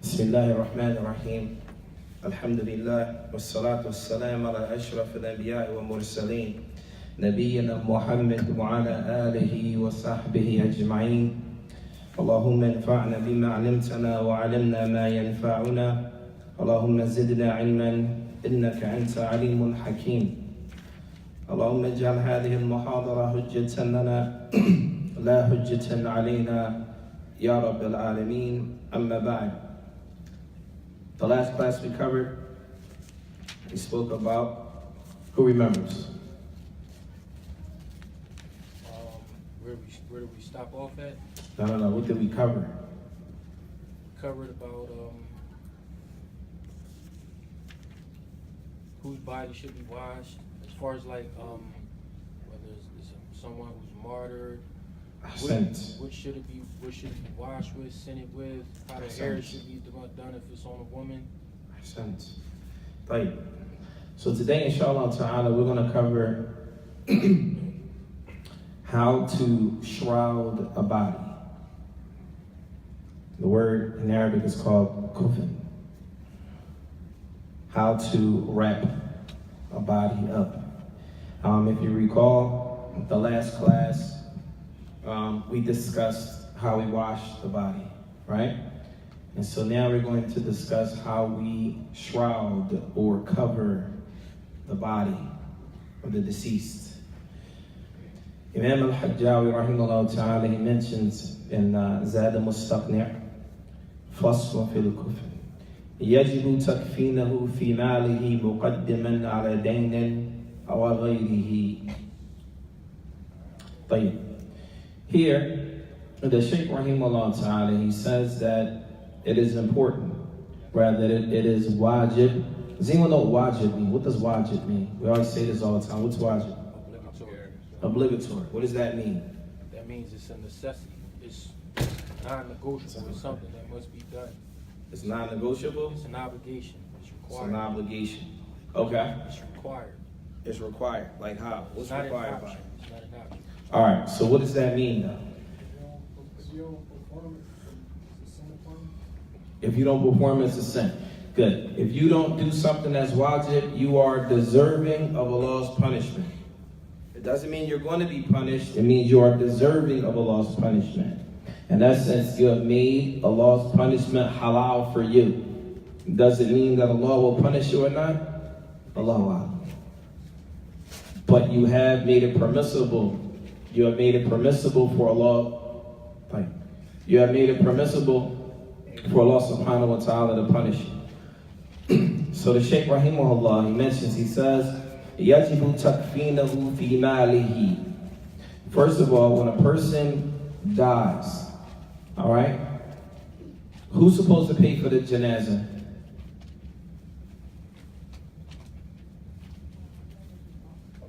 Bismillahir Rahmanir Rahim. Alhamdulillah. Wassalatu wassalam ala ashraf al-anbiya wa mursaleen. Nabiyyina Muhammad wa ala alihi wa sahbihi ajma'in. Allahumma anfa'na bima 'allamtana wa 'allimna ma yanfa'una. Allahumma zidna 'ilman innaka anta 'alimun hakim. اللهم اجعل هذه المحاضرة حجة لنا لا حجة علينا يا رب العالمين. أما بعد. The last class we covered, we spoke about, who remembers? Where did we stop off at? No. What did we cover? We covered about whose body should be washed. As far as like whether it's someone who's martyred, what should it be washed with, scented with, how the hair should be done if it's on a woman. Right. So today, inshallah ta'ala, we're going to cover how to shroud a body. The word in Arabic is called kufn. How to wrap a body up. If you recall, the last class, we discussed how we wash the body, right? And so now we're going to discuss how we shroud or cover the body of the deceased. Imam al-Hajjawi rahimahullah ta'ala, he mentions in Zaad Al-Mustaqni, فصل في الكفن يجب تكفينه في ماله مقدما على دين أو غيره. طيب. Here, the Shaykh rahimahullah ta'ala, he says that it is important, rather it is wajib. Does anyone know what wajib mean? What does wajib mean? We always say this all the time. What's wajib? Obligatory. What does that mean? That means it's a necessity. It's non-negotiable. It's something that must be done. It's non-negotiable? It's an obligation. It's required. It's an obligation. Okay. It's required. It's required. Like how? What's required about it? It's not an option. All right. So what does that mean though? If you don't perform, it's a sin. Good. If you don't do something that's wajib, you are deserving of Allah's punishment. It doesn't mean you're going to be punished. It means you are deserving of Allah's punishment. In that sense, you have made Allah's punishment halal for you. Does it mean that Allah will punish you or not? Allah. But you have made it permissible. You have made it permissible for Allah. You have made it permissible for Allah subhanahu wa ta'ala to punish you. So the Shaykh rahimahullah, he mentions, he says, يَجِبُ تَكْفِينَهُ فِي مَالِهِ. First of all, when a person dies, all right, who's supposed to pay for the janazah?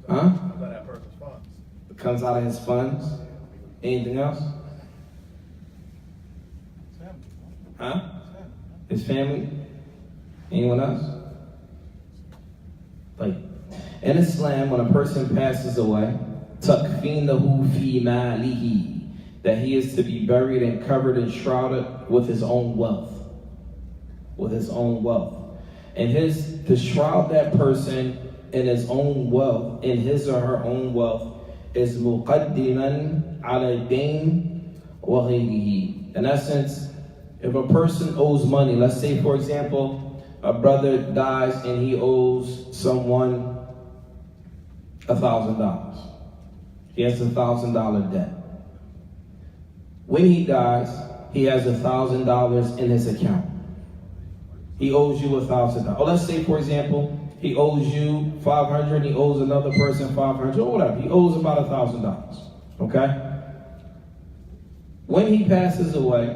Huh? It comes out of his funds. Anything else? Huh? His family? Anyone else? Like, in Islam, when a person passes away, takfinahu fi malihi, that he is to be buried and covered and shrouded with his own wealth. With his own wealth. And to shroud that person in his own wealth, in his or her own wealth, is muqaddiman ala dayn wa ghayrihi. In essence, if a person owes money, let's say for example, a brother dies and he owes someone $1,000. He has $1,000 debt. When he dies, he has $1,000 in his account. He owes you $1,000. Or let's say for example, he owes you $500, he owes another person $500, or whatever. He owes about $1,000. Okay? When he passes away,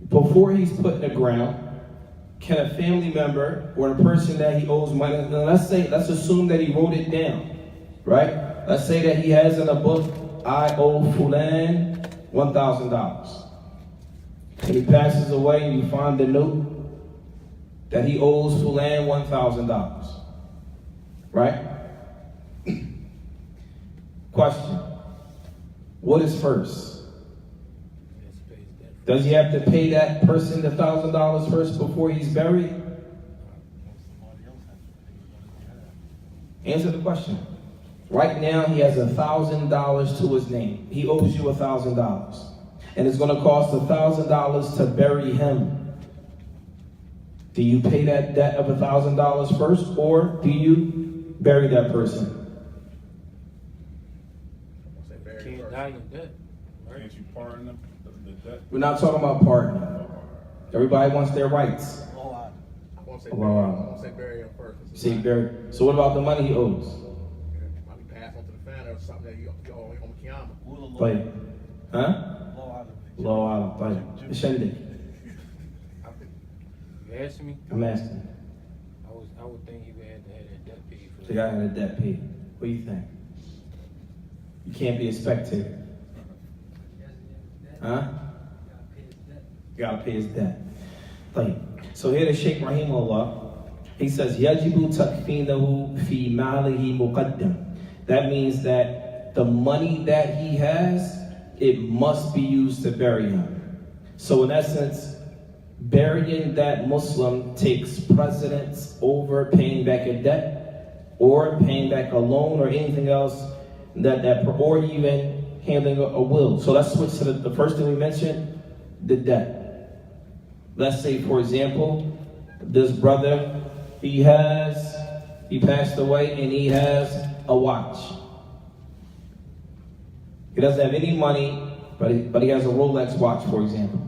before he's put in the ground, can a family member or the person that he owes money, let's assume that he wrote it down, right? Let's say that he has in a book, I owe Fulan $1,000. And he passes away and you find the note that he owes Fulan $1,000, right? Question, what is first? Does he have to pay that person the $1,000 first before he's buried? Answer the question. Right now, he has $1,000 to his name. He owes you $1,000. And it's going to cost $1,000 to bury him. Do you pay that debt of $1,000 first, or do you bury that person? Can't die in debt. Can't you pardon them the debt? We're not talking about pardoning. Everybody wants their rights. I won't say Wow. bury. I won't say bury him first. See, bury. So what about the money he owes? Might be passed on to the family or something that you owe on Kiyama. طيب. ها؟ الله أعلم. طيب. إيش عندك؟ You asking me? I'm asking. I would think he would have to have that debt paid for The guy had a debt paid. What do you think? You can't be a spectator. Huh? You gotta pay his debt. طيب. So here the Sheikh Rahimahullah, he says, يَجِبُ تَكْفِينَهُ فِي مَالِهِ مُقَدَّمٍ. That means that the money that he has, it must be used to bury him. So in essence, burying that Muslim takes precedence over paying back a debt or paying back a loan or anything else or even handling a will. So let's switch to the first thing we mentioned, the debt. Let's say, for example, this brother, he passed away and he has a watch. He doesn't have any money, but he has a Rolex watch, for example.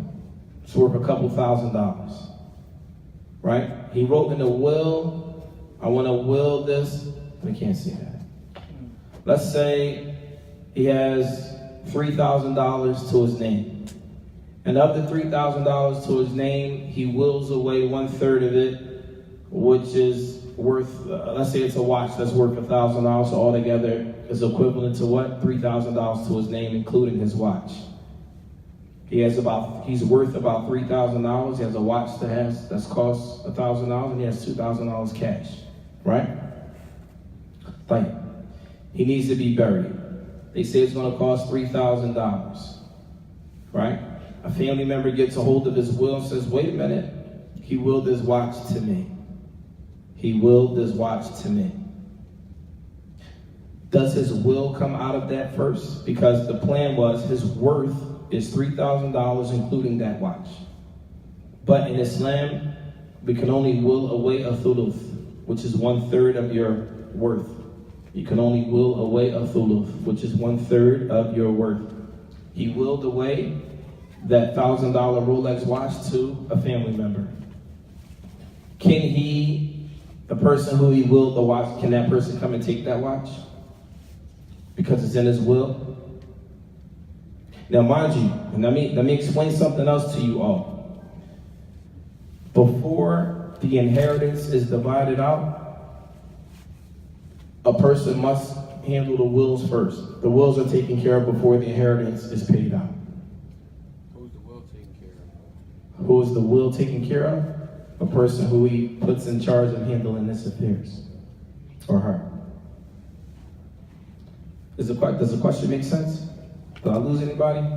It's worth a couple $1,000s, right? He wrote in a will, I want to will this, we can't see that. Let's say he has $3,000 to his name. And of the $3,000 to his name, he wills away 1/3 of it, which is worth, let's say it's a watch that's worth $1,000, so altogether is equivalent to what? $3,000 to his name, including his watch. He's worth about $3,000. He has a watch that's cost $1,000, and he has $2,000 cash, right? Fine. He needs to be buried. They say it's going to cost $3,000, right? A family member gets a hold of his will and says, wait a minute, he willed his watch to me. He willed his watch to me. Does his will come out of that first? Because the plan was his worth is $3,000, including that watch. But in Islam, we can only will away a thuluth, which is 1/3 of your worth. You can only will away a thuluth, which is 1/3 of your worth. He willed away that $1,000 Rolex watch to a family member. Can the person who he willed the watch, can that person come and take that watch? Because it's in his will? Now mind you, and let me explain something else to you all. Before the inheritance is divided out, a person must handle the wills first. The wills are taken care of before the inheritance is paid out. Who's the will taken care of? Who is the will taken care of? A person who he puts in charge of handling this affairs, or her. Does the question make sense? Did I lose anybody?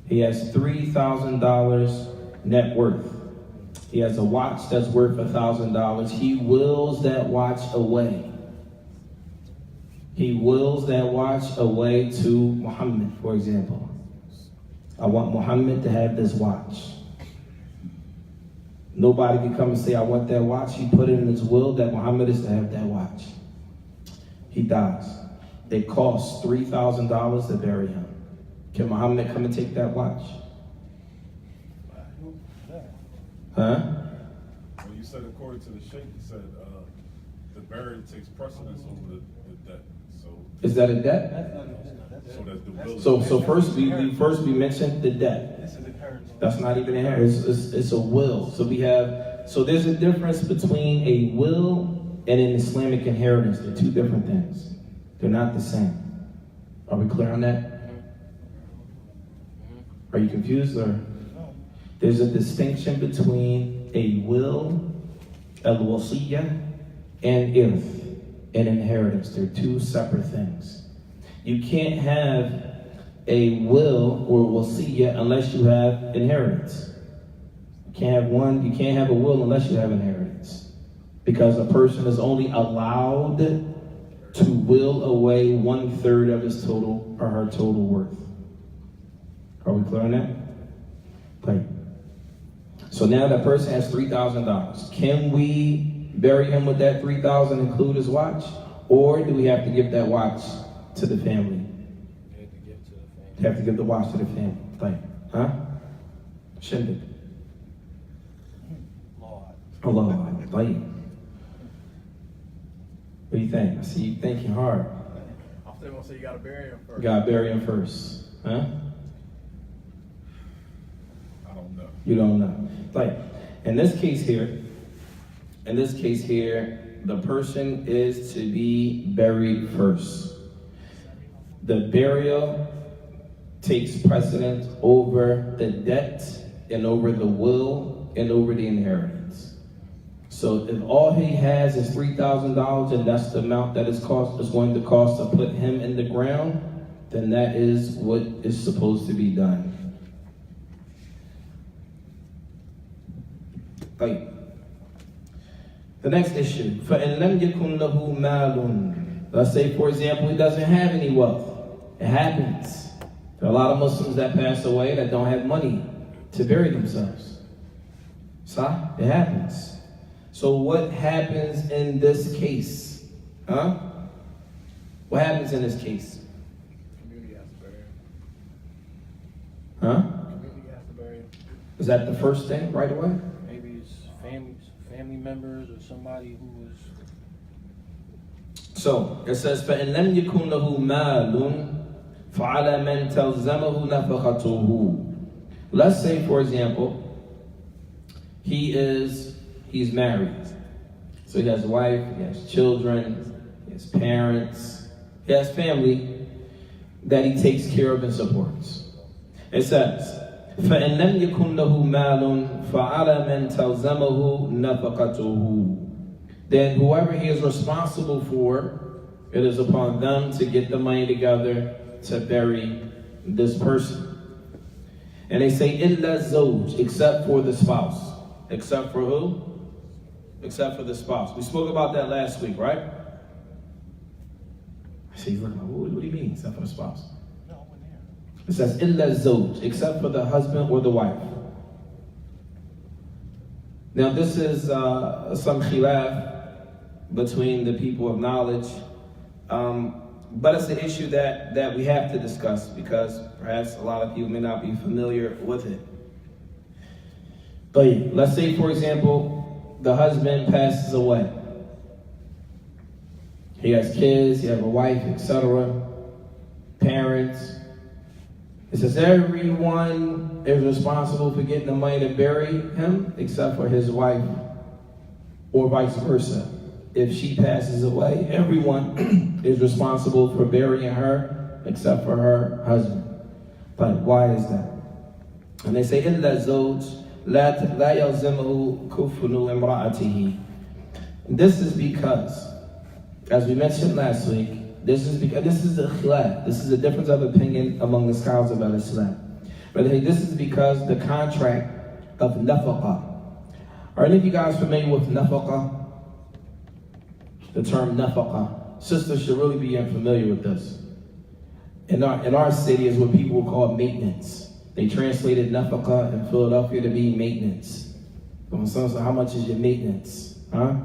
He has $3,000 net worth. He has a watch that's worth $1,000. He wills that watch away. He wills that watch away to Muhammad, for example. I want Muhammad to have this watch. Nobody can come and say, I want that watch. He put it in his will that Muhammad is to have that watch. He dies. It costs $3,000 to bury him. Can Muhammad come and take that watch? Huh? Well, you said according to the Sheikh, you said the burial takes precedence over the debt. So Is that a debt? so that the will. So first we mentioned the debt. That's not even inheritance. It's a will. So there's a difference between a will and an Islamic inheritance. They're two different things. They're not the same. Are we clear on that? Are you confused or? There's a distinction between a will, al-wasiyyah, and irth, an inheritance. They're two separate things. You can't have a will or wasiyah unless you have inheritance. You can't have a will unless you have inheritance. Because a person is only allowed to will away 1/3 of his total or her total worth. Are we clear on that? Right. So now that person has $3,000. Can we bury him with that $3,000, include his watch? Or do we have to give that watch to the family? You have to give to the family. You have to give the watch to the family. Right. Huh? Shindig. Allah. Right. What do you think? I see you thinking hard. I'm still gonna say you gotta bury him first. You gotta bury him first. Huh? I don't know. You don't know. Like, in this case here, the person is to be buried first. The burial takes precedence over the debt and over the will and over the inheritance. So if all he has is $3,000 and that's the amount that is going to cost to put him in the ground, then that is what is supposed to be done. Right. The next issue, فَإِن لَمْ يَكُنْ لَهُ مَالٌ. Let's say, for example, he doesn't have any wealth. It happens. There are a lot of Muslims that pass away that don't have money to bury themselves. So, it happens. So what happens in this case? Huh? What happens in this case? Community has to bury him. Huh? Community has to bury him. Is that the first thing right away? Maybe it's family members or somebody who was. So it says, فَإِن لَمْ يَكُنْ لَهُ مَالٌ فَعَلَى مَنْ تَلْزَمَهُ نَفَقَتُهُ. Let's say, for example, he's married. So he has a wife, he has children, he has parents, he has family that he takes care of and supports. It says, فَإِن لَمْ يَكُنْ لَهُ مَالٌ فَعَلَى مَنْ تَلْزَمَهُ نَفَقَتُهُ. Then whoever he is responsible for, it is upon them to get the money together to bury this person. And they say, إِلَّا الزَّوْجِ, except for the spouse. Except for who? Except for the spouse. We spoke about that last week, right? I see you looking like, what do you mean, except for the spouse? No, I wasn't here. It says, إِلَّا الزَّوْجِ, except for the husband or the wife. Now this is some khilaf between the people of knowledge. But it's an issue that we have to discuss because perhaps a lot of people may not be familiar with it. But let's say, for example, the husband passes away. He has kids, he has a wife, etc., parents. It says everyone is responsible for getting the money to bury him except for his wife, or vice versa. If she passes away, everyone is responsible for burying her except for her husband. But why is that? And they say, إِلَّا الزَّوْجِ لَا يَلْزَمُهُ كُفْنُ إِمْرَأَتِهِ. This is because, as we mentioned last week, this is a khilaf. This is a difference of opinion among the scholars of Islam. But this is because the contract of nafaqah. Are any of you guys familiar with nafaqah? The term nafaqah. Sisters should really be familiar with this. In our city is what people will call maintenance. They translated nafaqah in Philadelphia to be maintenance. When someone says, how much is your maintenance? Huh?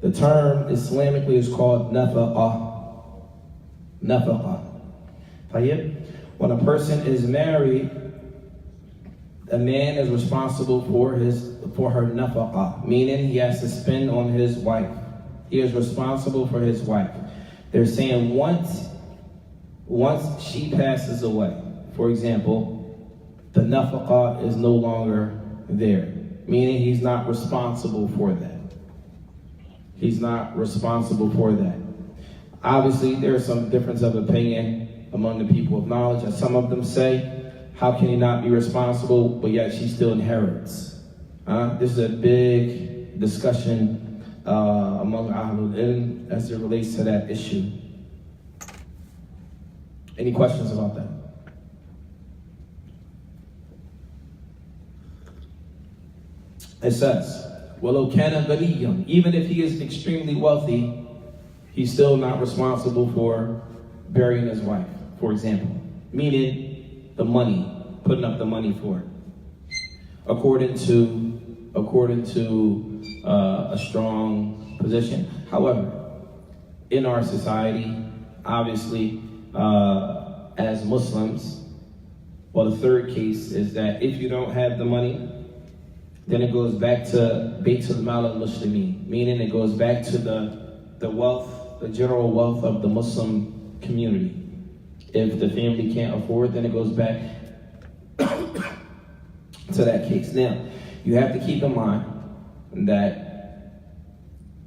The term Islamically is called nafaqah. Nafaqah. When a person is married, a man is responsible for her nafaqah, meaning he has to spend on his wife. He is responsible for his wife. They're saying once she passes away, for example, the nafaqah is no longer there, meaning he's not responsible for that. He's not responsible for that. Obviously, there is some difference of opinion among the people of knowledge, and some of them say, how can he not be responsible, but yet she still inherits? This is a big discussion among Ahlul Ilm as it relates to that issue. Any questions about that? It says, وَلَوْ كَانَ غَنِيًّا, even if he is extremely wealthy, he's still not responsible for burying his wife, for example. Meaning the money, putting up the money for it. According to a strong position. However, in our society, obviously, as Muslims, well, the third case is that if you don't have the money, then it goes back to Baytul Mal al-Muslimin, meaning it goes back to the wealth, the general wealth of the Muslim community. If the family can't afford, then it goes back to that case. Now, you have to keep in mind that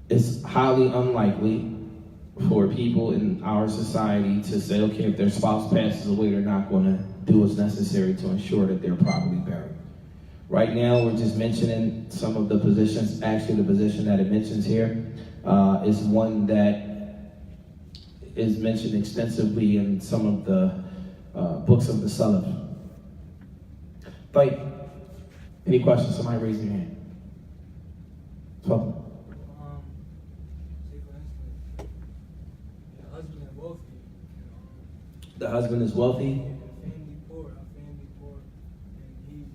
it's highly unlikely for people in our society to say, okay, if their spouse passes away, they're not going to do what's necessary to ensure that they're properly buried. Right now, we're just mentioning some of the positions. Actually, the position that it mentions here is one that is mentioned extensively in some of the books of the Salaf. But any questions? Somebody raise your hand. So, say for instance, the husband is wealthy, the husband is wealthy. family poor, and he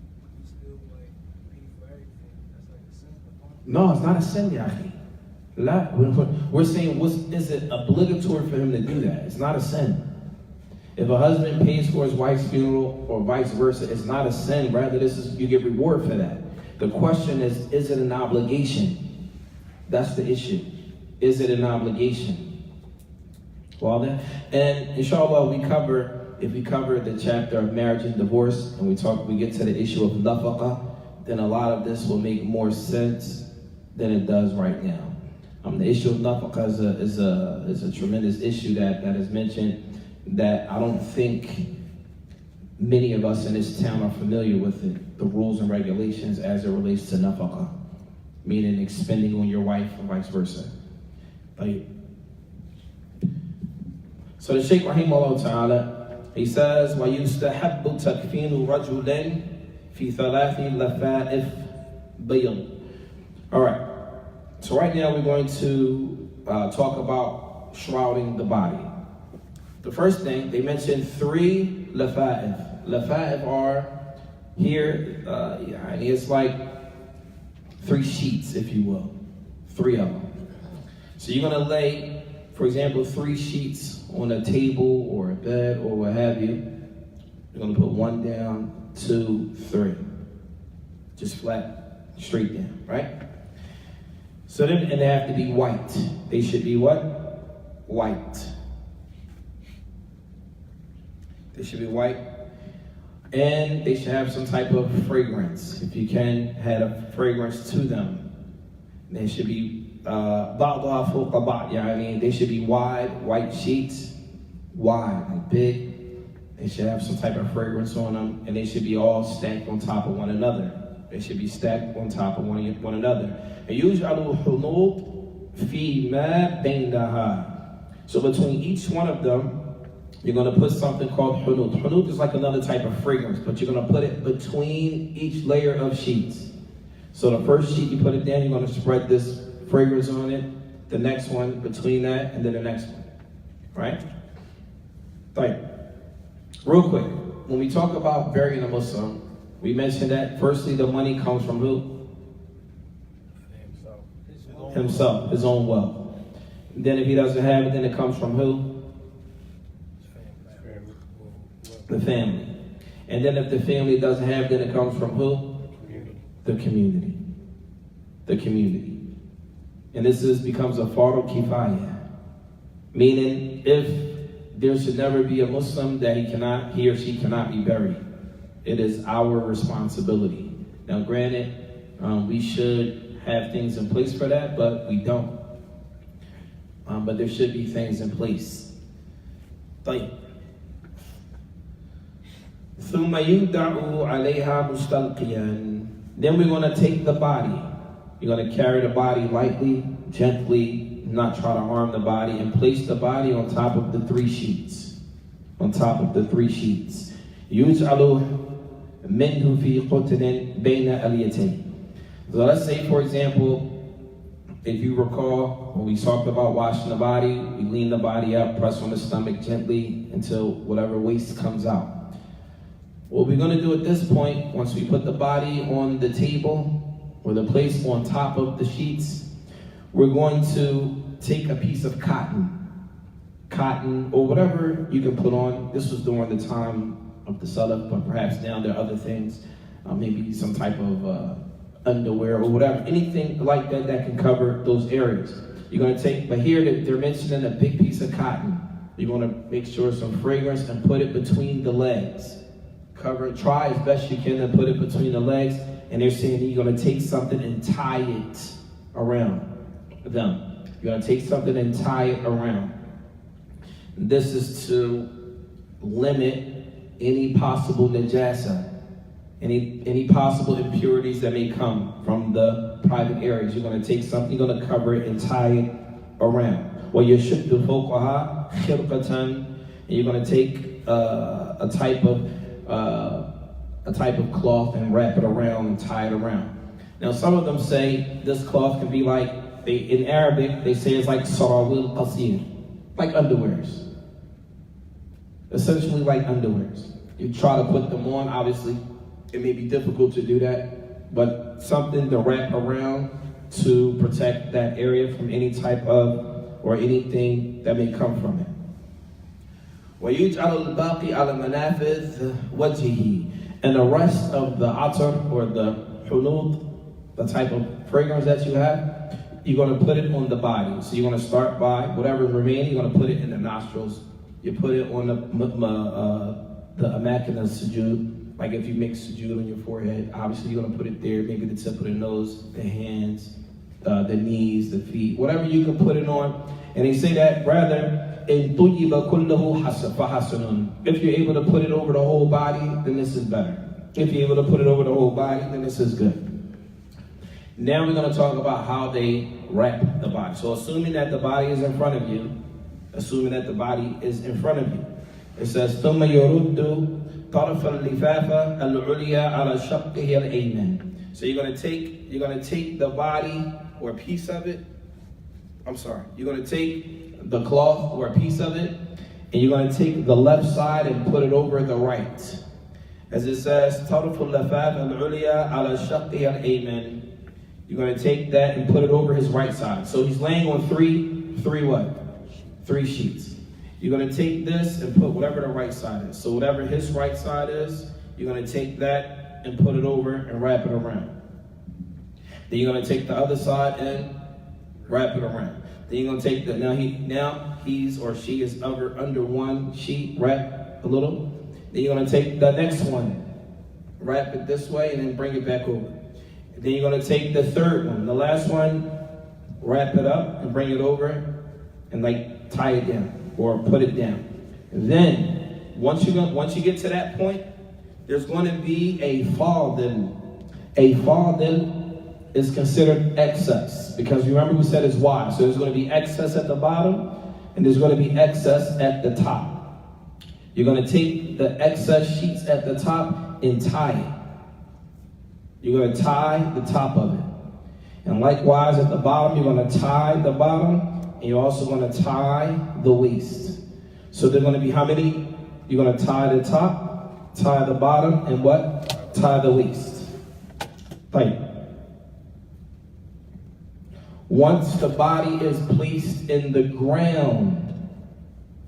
still like paying for everything. That's like a sin upon him. No, it's not a sin, Yahi. We're saying, is it obligatory for him to do that? It's not a sin. If a husband pays for his wife's funeral or vice versa, it's not a sin. Rather, you get reward for that. The question is it an obligation? That's the issue. Is it an obligation? Well, then, and inshallah, if we cover the chapter of marriage and divorce, and we get to the issue of nafaqah, then a lot of this will make more sense than it does right now. The issue of nafaqah is a tremendous issue that is mentioned, that I don't think many of us in this town are familiar with it, the rules and regulations as it relates to nafaqah, meaning expending on your wife or vice versa. So the Shaykh Rahimahullah Ta'ala, he says, وَيُسْتَحَبُّ تَكْفِينُ رَجُلٍ فِي ثَلَاثِ لَفَائِفْ بَيْضٍ. All right, so right now we're going to talk about shrouding the body. The first thing, they mentioned 3 lafa'if. Lafa'if are here, it's like 3 sheets, if you will. 3 of them. So you're going to lay, for example, 3 sheets on a table or a bed or what have you. You're going to put 1 down, 2, 3. Just flat, straight down, right? So then, and they have to be white. They should be what? White. They should be white, and they should have some type of fragrance. If you can, add a fragrance to them. They should be they should be wide, white sheets, wide, like big. They should have some type of fragrance on them, and they should be all stacked on top of one another. They should be stacked on top of one another. So between each one of them, you're going to put something called hunud. Hunud is like another type of fragrance, but you're going to put it between each layer of sheets. So the first sheet, you put it down, you're going to spread this fragrance on it. The next one, between that, and then the next one. Right? Right. Real quick, when we talk about burying a Muslim, we mentioned that firstly the money comes from who? Himself, his own wealth. Then if he doesn't have it, then it comes from who? The family. And then if the family doesn't have, then it comes from who? The community. The community. And this becomes a fardu kifaya. Meaning, if there should never be a Muslim that he or she cannot be buried. It is our responsibility. Now granted, we should have things in place for that, but we don't. But there should be things in place. ثُمَّ يُدَعُ عَلَيْهَا مُسْتَلْقِيًا. Then we're going to take the body. You're going to carry the body lightly, gently, not try to harm the body, and place the body on top of the 3 sheets. On top of the 3 sheets. يُجْعَلُ مِنْهُ فِي قُتْلٍ بَيْنَ أَلْيَتَيْنِ. So let's say, for example, if you recall, when we talked about washing the body, we lean the body up, press on the stomach gently until whatever waste comes out. What we're going to do at this point, once we put the body on the table or the place on top of the sheets, we're going to take a piece of cotton or whatever you can put on. This was during the time of the Salaf, but perhaps now there are other things, maybe some type of underwear or whatever, anything like that that can cover those areas. You're going to take, but here they're mentioning a big piece of cotton. You're going to make sure some fragrance and put it between the legs. Try as best you can to put it between the legs, and they're saying that you're going to take something and tie it around them. You're going to take something and tie it around. This is to limit any possible najasa, any possible impurities that may come from the private areas. You're going to take something, you're going to cover it and tie it around. وَيَشُدُّ فَوْقَهَا خِرْقَةً, and you're going to take a type of cloth and wrap it around and tie it around. Now some of them say this cloth can be like, in Arabic they say it's like sarawil qasir, like underwears. Essentially like underwears. You try to put them on, obviously it may be difficult to do that, but something to wrap around to protect that area from any type of, or anything that may come from it. وَيُجْعَلُ الْبَاقِي عَلَى مَنَافِذِ وَجْهِهِ, and the rest of the atar, or the hunud, the type of fragrance that you have, you're going to put it on the body. So you're going to start by whatever's remaining, you're going to put it in the nostrils. You put it on the amakina sujood. Like if you make sujood on your forehead, obviously you're going to put it there, maybe the tip of the nose, the hands, the knees, the feet, whatever you can put it on. And they say that rather, إِن طُيِّبَ كُلَّهُ فَحَسَنٌ. If you're able to put it over the whole body, then this is better. If you're able to put it over the whole body, then this is good. Now we're going to talk about how they wrap the body. So assuming that the body is in front of you, it says, ثُمَّ يُرُدُّ طَرَفَ اللِّفَافَ الْعُلْيَا عَلَى شَقِّهِ الْأَيْمَنِ. So you're going to take the body or a piece of it. You're going to take the cloth or a piece of it, and you're going to take the left side and put it over the right. As it says, طَرَفُ اللِّفَافَ الْعُلْيَا عَلَى شَقِّهِ الْأَيْمَنِ. You're going to take that and put it over his right side. So he's laying on three sheets. You're going to take this and put whatever the right side is. So whatever his right side is, you're going to take that and put it over and wrap it around. Then you're going to take the other side and wrap it around. Then you're going to take now he's or she is under one sheet, wrap a little. Then you're going to take the next one, wrap it this way, and then bring it back over. Then you're going to take the third one, the last one, wrap it up and bring it over and like tie it down or put it down. And then once you get to that point, there's going to be a fadil. A fadil is considered excess, because remember we said it's wide. So there's going to be excess at the bottom and there's going to be excess at the top. You're going to take the excess sheets at the top and tie it. You're going to tie the top of it. And likewise at the bottom, you're going to tie the bottom, and you're also going to tie the waist. So they're going to be how many? You're going to tie the top, tie the bottom, and what? Tie the waist. Right. Once the body is placed in the ground,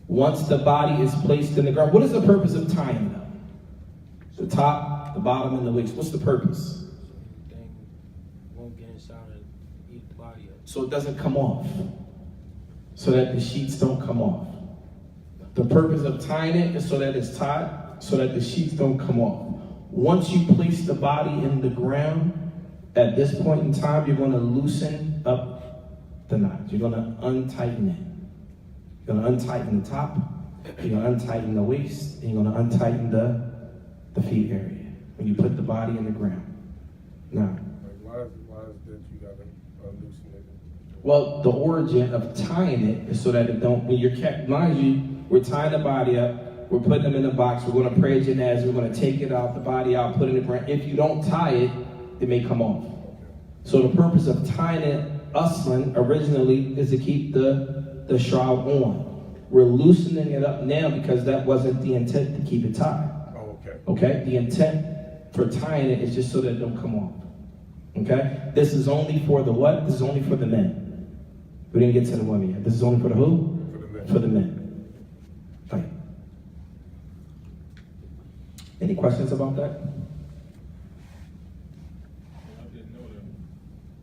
what is the purpose of tying it up? The top, the bottom, and the waist. What's the purpose? Won't get inside and eat the body up. So it doesn't come off. So that the sheets don't come off. The purpose of tying it is so that it's tied, so that the sheets don't come off. Once you place the body in the ground, at this point in time, you're going to loosen up the knot. You're going to untighten it. You're going to untighten the top, you're going to untighten the waist, and you're going to untighten the feet area when you put the body in the ground. Now, why is that you got to loosen it? well, the origin of tying it is so that it don't, when you're kept, mind you, we're tying the body up, we're putting them in a box, we're going to pray Janaa'iz, we're going to take it out, the body out, put it in the ground. If you don't tie it, it may come off. So the purpose of tying it aslan originally is to keep the shroud on. We're loosening it up now because that wasn't the intent to keep it tied. Oh, okay. Okay? The intent for tying it is just so that it don't come off. Okay? This is only for the what? This is only for the men. We didn't get to the women yet. This is only for the who? For the men. For the men. Right. Any questions about that? I didn't know that.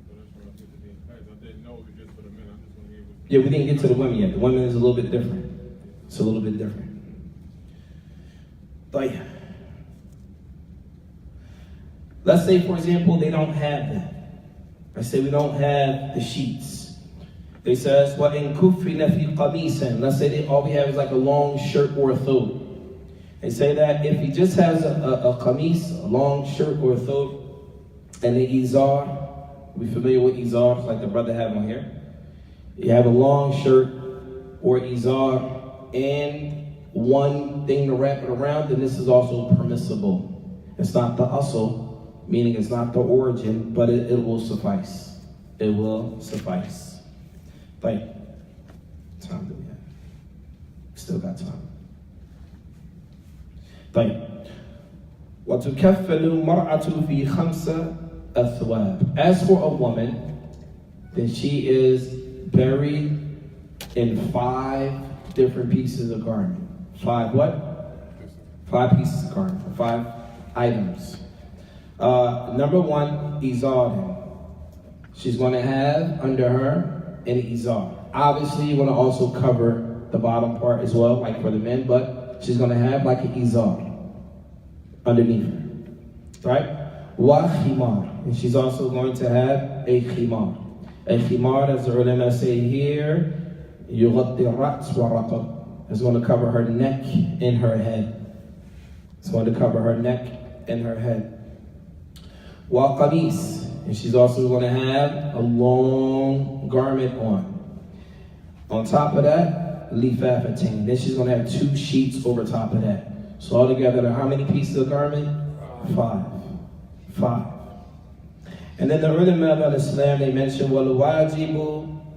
So that's where I get to be in class. I didn't know it was just for the men. I just want to hear what. Yeah, we didn't get to the women yet. The women is a little bit different. It's a little bit different. But let's say, for example, they don't have that. Let's say we don't have the sheets. They says, "What in kufrina fi qamisan?" Let's say all we have is like a long shirt or a thobe. They say that if he just has a qamis, a long shirt or a thobe, and the izar, we familiar with izar, like the brother have on here. You have a long shirt or izar and one thing to wrap it around, then this is also permissible. It's not the asl, meaning it's not the origin, but it will suffice. It will suffice. Like, time do we have? Still got time. طيب وتكفل المرأة في 5 أثواب. As for a woman, then she is buried in 5 different pieces of garment. 5 what? 5 pieces of garment. 5 items. Number 1, izar. She's going to have under her an izar. Obviously, you want to also cover the bottom part as well, like for the men, but she's going to have like an izar underneath her, right? Wa khimar, and she's also going to have a khimar. A khimar, as the ulama say here, yughatti ar-ra's wa raqab. It's going to cover her neck and her head. It's going to cover her neck and her head. Wa qamis, and she's also going to have a long garment on. On top of that, lifafatain. Then she's going to have 2 sheets over top of that. So altogether, how many pieces of garment? 5. And then the ulama of Islam, they mention, وَالْوَاجِبُ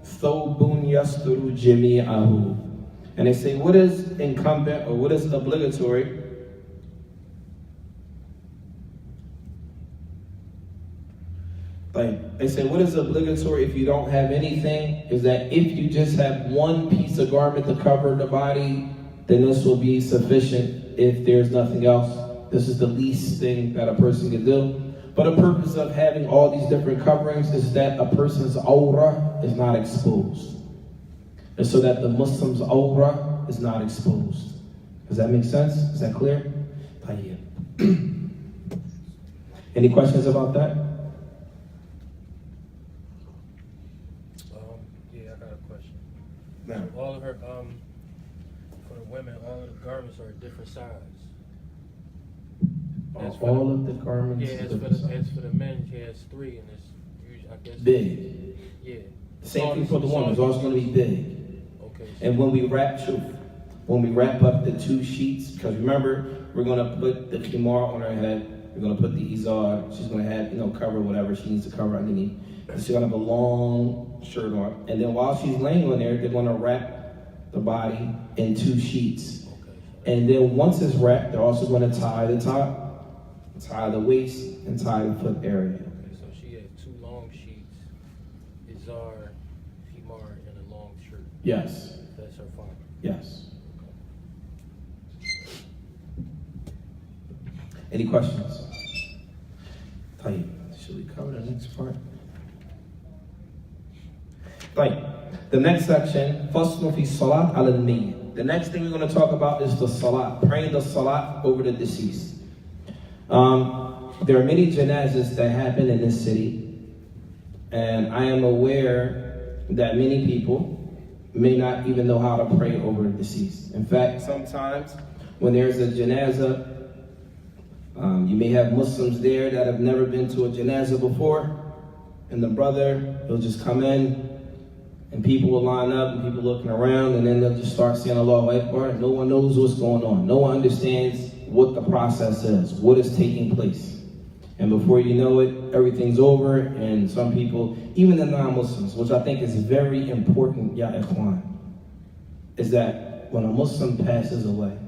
ثَوْبٌ يَسْتُرُ جَمِيعَهُ. And they say, what is incumbent or what is obligatory? Like, they say, what is obligatory if you don't have anything? Is that if you just have 1 piece of garment to cover the body, then this will be sufficient if there's nothing else. This is the least thing that a person can do. But the purpose of having all these different coverings is that a person's aura is not exposed. And so that the Muslim's aura is not exposed. Does that make sense? Is that clear? Any questions about that? Yeah, I got a question. No. All of her, for the women, all of the garments are a different size. All of the garments. Yeah, as for the men, she has 3, and it's usually, I guess. Big. Yeah. Same thing for the woman. It's also going to be big. Okay. And when we wrap up the 2 sheets, because remember, we're going to put the khimar on her head. We're going to put the izar. She's going to have, cover whatever she needs to cover underneath. And she's going to have a long shirt on. And then while she's laying on there, they're going to wrap the body in 2 sheets. Okay. And then once it's wrapped, they're also going to tie the top, tie the waist, and tie the foot area. Okay, so she has 2 long sheets, izar, khimar, and a long shirt. Yes. That's her father. Yes. Any questions? طيب, should we cover the next part? طيب, the next section, فصل في الصلاة على الميت. The next thing we're going to talk about is the salat, praying the salat over the deceased. There are many janazas that happen in this city, and I am aware that many people may not even know how to pray over the deceased. In fact, sometimes when there's a janaza, you may have Muslims there that have never been to a janaza before, and the brother, he'll just come in, and people will line up, and people looking around, and then they'll just start saying Allahu Akbar, and no one knows what's going on. No one understands what the process is, what is taking place. And before you know it, everything's over, and some people, even the non-Muslims, which I think is very important, ya ikhwan, is that when a Muslim passes away,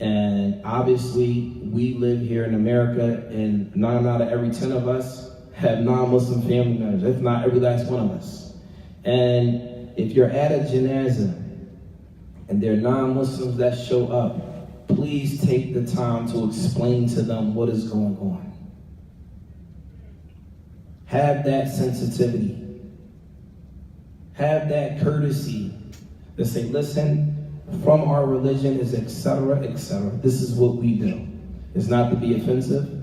and obviously we live here in America, and 9 out of every 10 of us have non-Muslim family members, if not every last one of us. And if you're at a janazah, and there are non-Muslims that show up, please take the time to explain to them what is going on. Have that sensitivity. Have that courtesy to say, listen, from our religion is etc., etc. This is what we do. It's not to be offensive.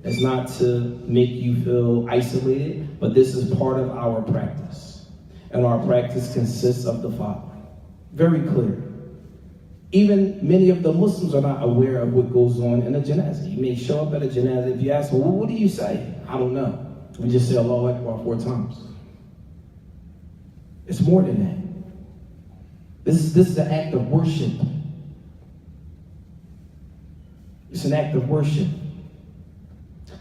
It's not to make you feel isolated, but this is part of our practice. And our practice consists of the following. Very clear. Even many of the Muslims are not aware of what goes on in a janazah. You may show up at a janazah. If you ask, well, what do you say? I don't know. We just say Allahu Akbar 4 times. It's more than that. This is an act of worship. It's an act of worship.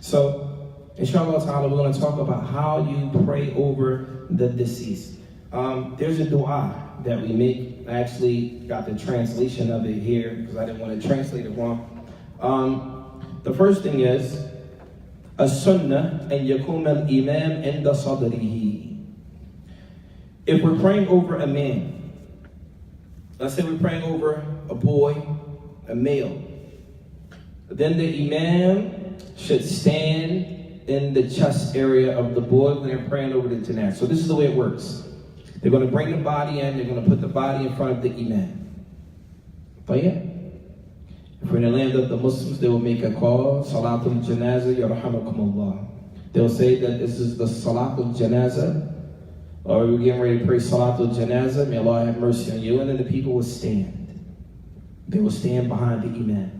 So, inshallah ta'ala, we're going to talk about how you pray over the deceased. There's a dua that we make. I actually got the translation of it here because I didn't want to translate it wrong. The first thing is, السنة أن يقوم الإمام عند صدره. If we're praying over a man, let's say we're praying over a boy, a male, then the imam should stand in the chest area of the boy when they're praying over the janazah. So this is the way it works. They're going to bring the body in, they're going to put the body in front of the imam. طيب? If we're in the land of the Muslims, they will make a call, Salatul Janazah, Yarhamakumullah. They'll say that this is the Salatul Janazah, or we're getting ready to pray Salatul Janazah, may Allah have mercy on you, and then the people will stand. They will stand behind the imam.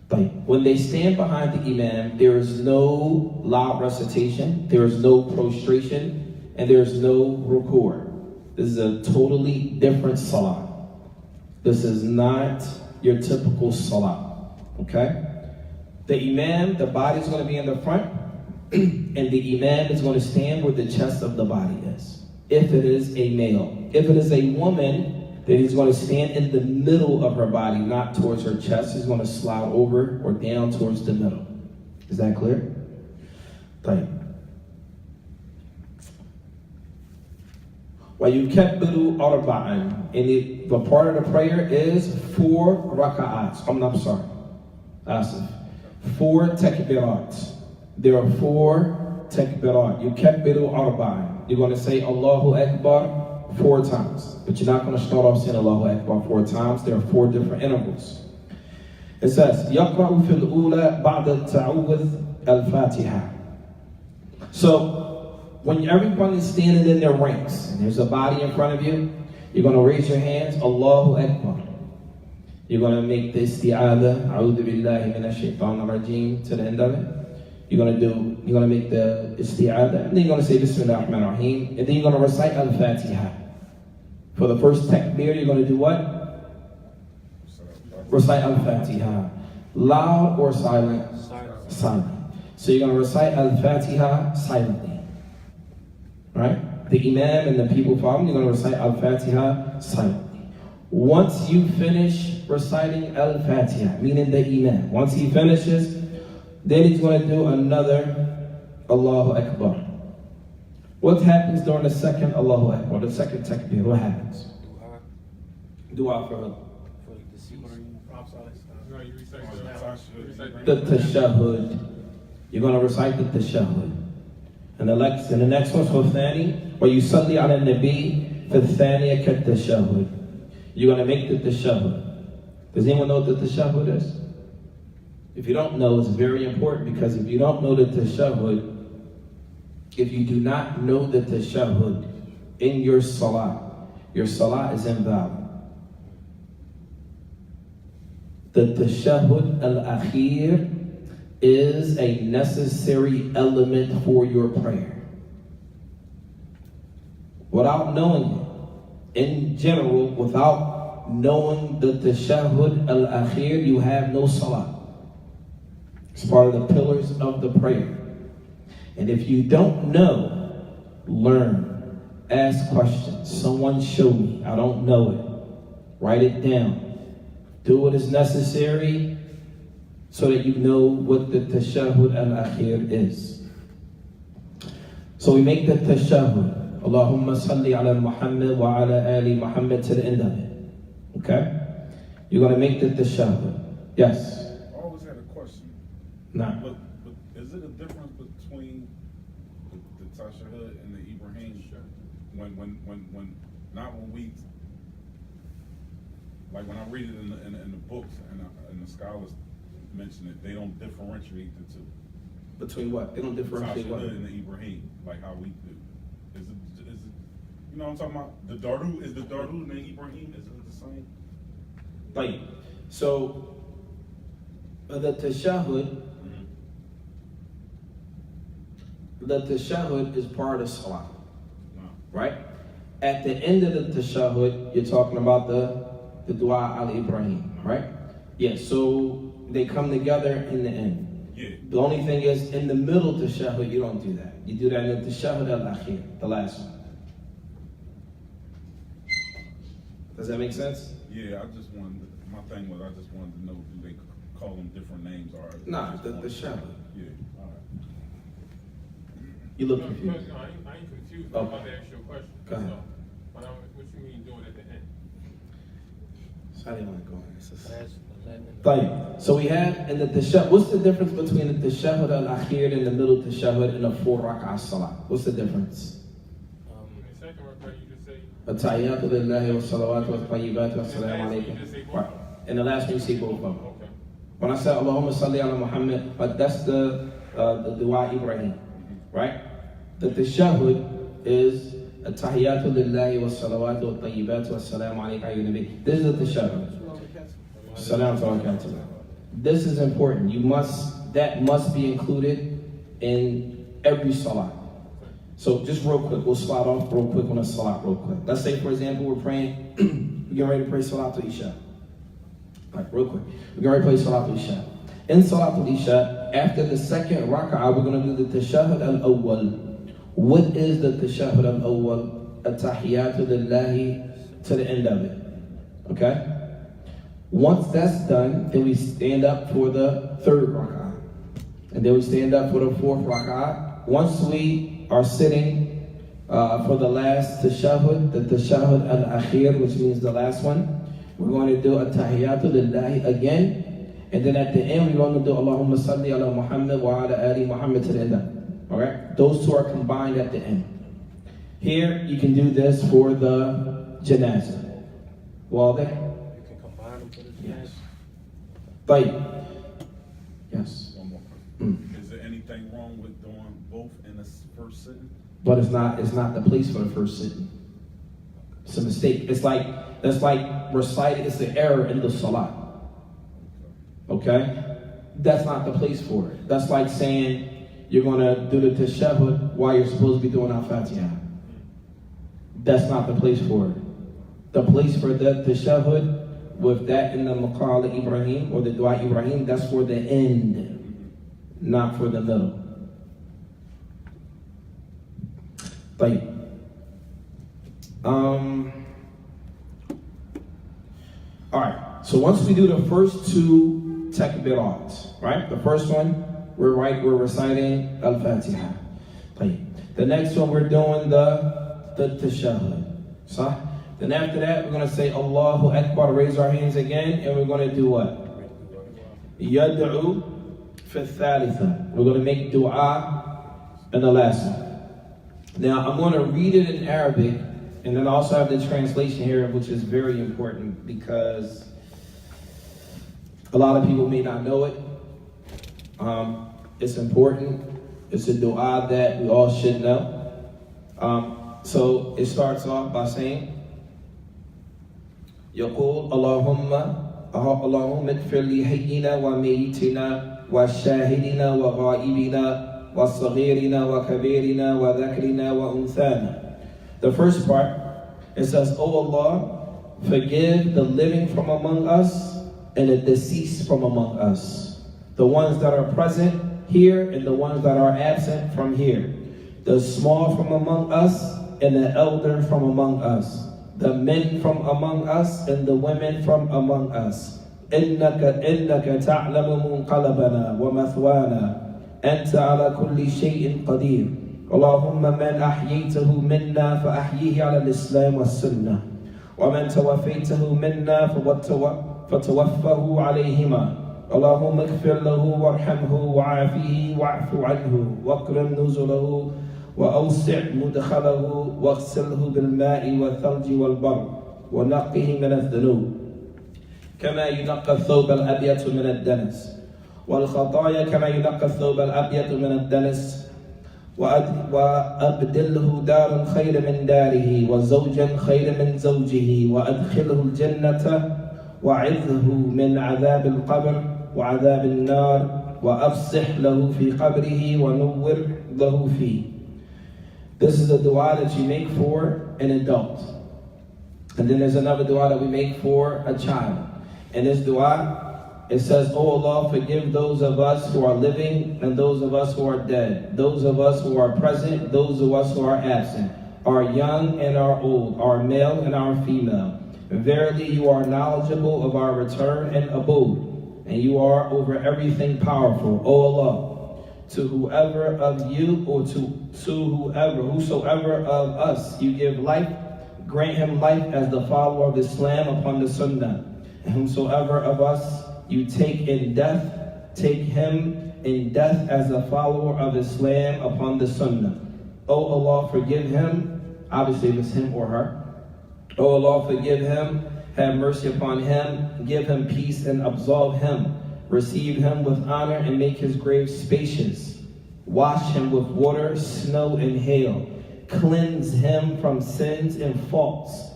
But when they stand behind the imam, there is no loud recitation, there is no prostration, and there is no ruku'. This is a totally different salah. This is not your typical salah, okay? The imam, the body is going to be in the front, and the imam is going to stand where the chest of the body is, if it is a male. If it is a woman, then he's going to stand in the middle of her body, not towards her chest. He's going to slide over or down towards the middle. Is that clear? Right. وَيُكَبِّرُ أَرْبَعًا. And the part of the prayer is 4 raka'ats. I'm sorry. Asif. 4 takbirat. There are 4 takbirat. يُكَبِّرُ أَرْبَعًا. You're going to say Allahu Akbar 4 times. But you're not going to start off saying Allahu Akbar 4 times. There are 4 different intervals. It says, يَقْرَأُ فِي الْأُولَى بَعْدَ التَّعُوذِ الْفَاتِحَةِ. So, when everyone is standing in their ranks, and there's a body in front of you, you're going to raise your hands, Allahu Akbar. You're going to make the isti'adha, A'udhu billahi minash shaitanir rajeem, to the end of it. You're going to make the isti'adha, and then you're going to say Bismillah ar-Rahman ar-Rahim, and then you're going to recite Al-Fatiha. For the first takbir, you're going to do what? Recite Al-Fatiha. Loud or silent? Silent. So you're going to recite Al-Fatiha silently. Right? The imam and the people following, you're going to recite Al-Fatiha silently. Once you finish reciting Al-Fatiha, meaning the imam, once he finishes, then he's going to do another Allahu Akbar. What happens during the second Allahu Akbar, the second takbir? What happens? Dua for the deceased. No, you recite the tashahhud. You're going to recite the tashahhud. And the next one's for Thani, where you salli ala nabi for Thaniya kat tashahhud. You're going to make the tashahhud. Does anyone know what the tashahhud is? If you don't know, it's very important, because if you don't know the tashahhud, if you do not know the tashahhud in your salah is invalid. The tashahhud al-akhir is a necessary element for your prayer. Without knowing it, in general, without knowing the tashahhud al-akhir, you have no salah. It's part of the pillars of the prayer. And if you don't know, learn. Ask questions. Someone show me. I don't know it. Write it down. Do what is necessary so that you know what the tashahhud al-akhir is. So we make the tashahhud. Allahumma salli ala Muhammad wa ala ali Muhammad to the end of it. Okay? You're going to make the tashahhud. Yes? I always had a question. No. But is it a difference between the tashahhud and the Ibrahim? When not when we, like when I read it in the books and the scholars mention it, they don't differentiate the two. Between what? They don't differentiate what? Tashahhud and the Ibrahim, like how we do. Is it, you know what I'm talking about? The Daru, is the Daru and the Ibrahim, is it the same? Like, so the tashahhud, is part of salah, right? At the end of the tashahhud, you're talking about the dua al-Ibrahim, right? Yeah, so they come together in the end. Yeah. The only thing is, in the middle tashahhud, you don't do that. You do that in the tashahhud al-akhir, the last one. Does that make sense? Yeah, I just wanted, my thing was I just wanted to know, do they call them different names or? Nah, the tashahhud. Yeah, all right. You look No, confused. no, I ain't confused. Oh. I'm about to ask you a question. Go ahead. So, what you mean do it at the end? So I didn't want to go on this. Last 11. Tayyib. So we have in the tashahhud. What's the difference between the tashahhud al-akhir and the middle tashahhud and the 4 rak'ah salah? What's the difference? In the second rak'ah, you just say. At-tahiyyatu lillahi wa salawatu wa tayyibatu wa salamu alaykum. Right. And the last one you say both of them. Okay. When I say Allahumma salli ala Muhammad, but that's the dua Ibrahim, right? The tashahhud is at-tahiyyatu lillahi wa salawatu wa tayyibatu wa salamu alaykum. This is the tashahhud. Salam alaykum. This is important. That must be included in every salah. So just real quick, we'll slide off real quick on a salat real quick. Let's say, for example, we're praying, we're getting ready to pray Salatul Isha. All right, real quick. We're getting ready to pray Salatul Isha. In Salatul Isha, after the second rak'ah, we're going to do the tashahhud al-awwal. What is the tashahhud al-awwal? At-tahiyyatu lillahi to the end of it. Okay? Once that's done, then we stand up for the third rak'ah. And then we stand up for the fourth rak'ah. Once we are sitting for the last tashahhud, the tashahhud al-akhir, which means the last one, we're going to do at-tahiyyatu lillahi again. And then at the end, we're going to do Allahumma salli ala Muhammad wa ala ali Muhammad to the end. Alright? Those two are combined at the end. Here, you can do this for the janazah. Well, there. You can combine them for the Yes. jazz. Yes. One more question. Is there anything wrong with doing both in the first sitting? But it's not the place for the first sitting. It's a mistake. That's like reciting, it's an error in the salah. Okay? That's not the place for it. That's like saying you're gonna do the tashahhud while you're supposed to be doing al-Fatiha. That's not the place for it. The place for the tashahhud with that in the maqal Ibrahim or the dua Ibrahim, that's for the end, not for the middle. Like, all right. So once we do the first two takbirats, right? The first one, we're reciting al-Fatiha. The next one, we're doing the tashahhud. So, then after that, we're going to say Allahu Akbar, raise our hands again, and we're going to do what? Yad'u fi thalitha. We're going to make dua in the last one. Now, I'm going to read it in Arabic, and then I also have the translation here, which is very important because a lot of people may not know it. It's important. It's a dua that we all should know. So it starts off by saying, يقول اللهم اغفر لحينا وميتنا وشاهدنا وغائبنا وصغيرنا وكبيرنا وذكرنا وأنثانا. The first part, it says, O Allah, forgive the living from among us and the deceased from among us. the ones that are present here and the ones that are absent from here, the small from among us and the elder from among us, the men from among us and the women from among us. إنك تعلم منقلبنا ومثوانا أنت على كل شيء قدير. اللهم من أحييته منا فأحييه على الإسلام والسنة، ومن توفيته منا فتوفه عليهما. اللهم اغفر له وارحمه وعافيه واعف عنه واكرم نزله وأوسع مدخله واغسله بالماء والثلج والبر ونقه من الذنوب كما ينقى الثوب الأبيض من الدنس والخطايا كما ينقى الثوب الأبيض من الدنس وأبدله دارا خير من داره وزوجا خير من زوجه وأدخله الجنة وعذه من عذاب القبر وعذاب النار وأفسح له في قبره ونور له فيه. This is the dua that you make for an adult. And then there's another dua that we make for a child. In this dua, it says, "Oh Allah, forgive those of us who are living and those of us who are dead, those of us who are present, those of us who are absent, our young and our old, our male and our female. Verily you are knowledgeable of our return and abode, and you are over everything powerful. O Allah, to whoever of you or to whosoever of us you give life, grant him life as the follower of Islam upon the Sunnah. And whomsoever of us you take in death, take him in death as a follower of Islam upon the Sunnah. O Allah, forgive him," obviously it's him or her. "O Allah, forgive him, have mercy upon him, give him peace and absolve him. Receive him with honor and make his grave spacious. Wash him with water, snow, and hail. Cleanse him from sins and faults,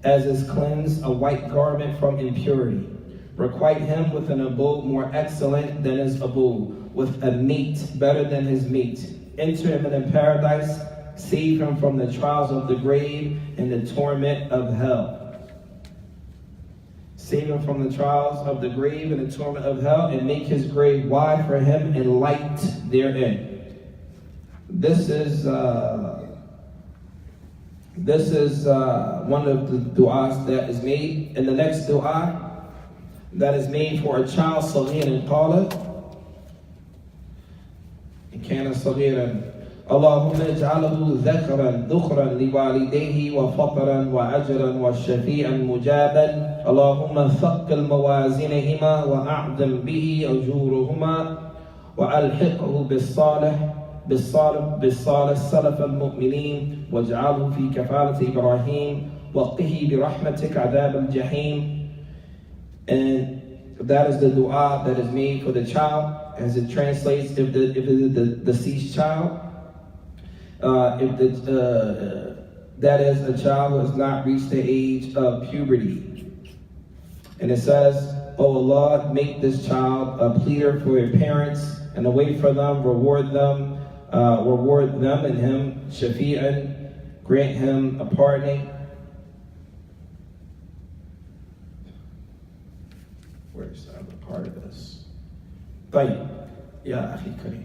as is cleansed a white garment from impurity. Requite him with an abode more excellent than his abode, with a mate better than his mate. Enter him in paradise, save him from the trials of the grave and the torment of hell." Save him from the trials of the grave and the torment of hell, and make his grave wide for him and light therein. This is one of the du'as that is made. And the next du'a that is made for a child, صغير قال إن كان صغيرا اللهم اجعله ذخرا لوالديه وفطرا وأجرا وشفيعا مجابا اللهم ثقل موازينهما وأعظم به أجورهما وألحقه بالصالح سلف المؤمنين واجعله في كفالة إبراهيم وقه برحمتك عذاب الجحيم. And that is the dua that is made for the child, as it translates if it is the deceased child. That is a child who has not reached the age of puberty. And it says, "O Allah, make this child a pleader for your parents and await for them, reward them and him, shafi'an, grant him a pardoning." Where's the other part of this? طيب. Yeah, أخي الكريم.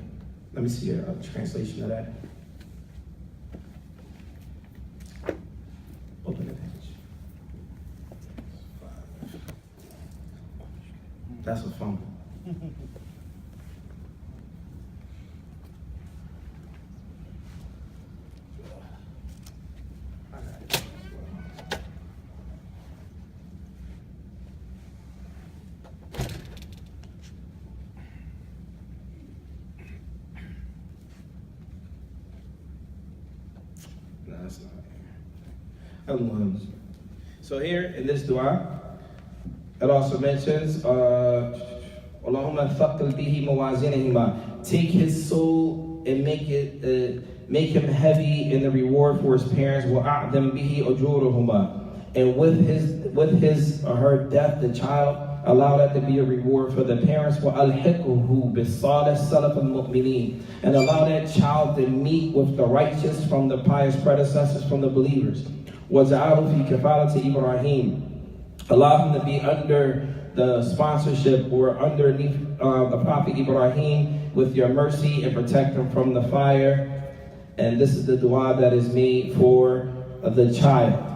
Let me see a translation of that. Open the page. That's a fumble. No, that's not it. So here in this dua, it also mentions Allahumma thaqil bihi mawazinihima. Take his soul and make him heavy in the reward for his parents. Wa'adam bihi ujuruhuma. And with his or her death, the child, allow that to be a reward for the parents. وَأَلْحِقُهُ بِالصَّالِحِ سَلَفَ الْمُؤْمِنِينَ. And allow that child to meet with the righteous from the pious predecessors, from the believers. وَجَعَلُ فِي كَفَالَةِ إِبْرَاهِيمَ. Allow him to be under the sponsorship or underneath the Prophet Ibrahim with your mercy and protect him from the fire. And this is the dua that is made for the child.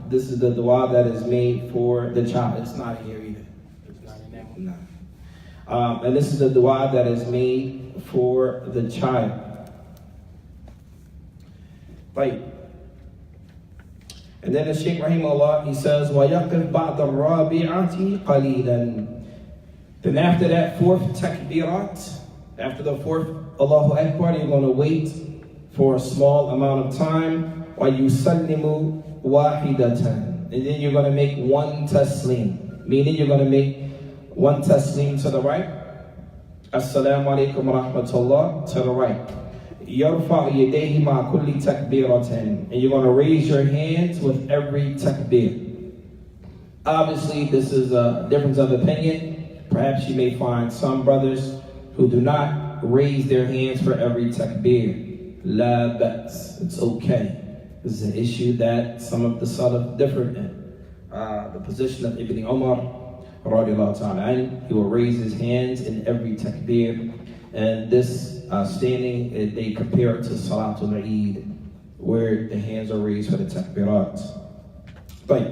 This is the dua that is made for the child. It's not here either. It's not in that one. No. And this is the dua that is made for the child. Right. And then the Shaykh Rahimahullah, he says, وَيَقِفْ بَعْدَ الرَّابِعَةِ قَلِيلًا. Then after that fourth takbirat, after the fourth Allahu Akbar, you're going to wait for a small amount of time. وَيُسَلِّمُ وَاحِدَةً. And then you're going to make one taslim. Meaning you're going to make one taslim to the right. Assalamu alaikum wa rahmatullah to the right. يَرْفَعْ يَدَيْهِ مَعَ كُلِّ تَكْبِيرَةٍ. And you're going to raise your hands with every takbir. Obviously, this is a difference of opinion. Perhaps you may find some brothers who do not raise their hands for every takbir. La ba's. It's okay. This is an issue that some of the Salaf differ in. The position of Ibn Umar, radiallahu ta'ala, he will raise his hands in every takbir. And this standing, they compare it to Salatul Eid, where the hands are raised for the takbirat. Right.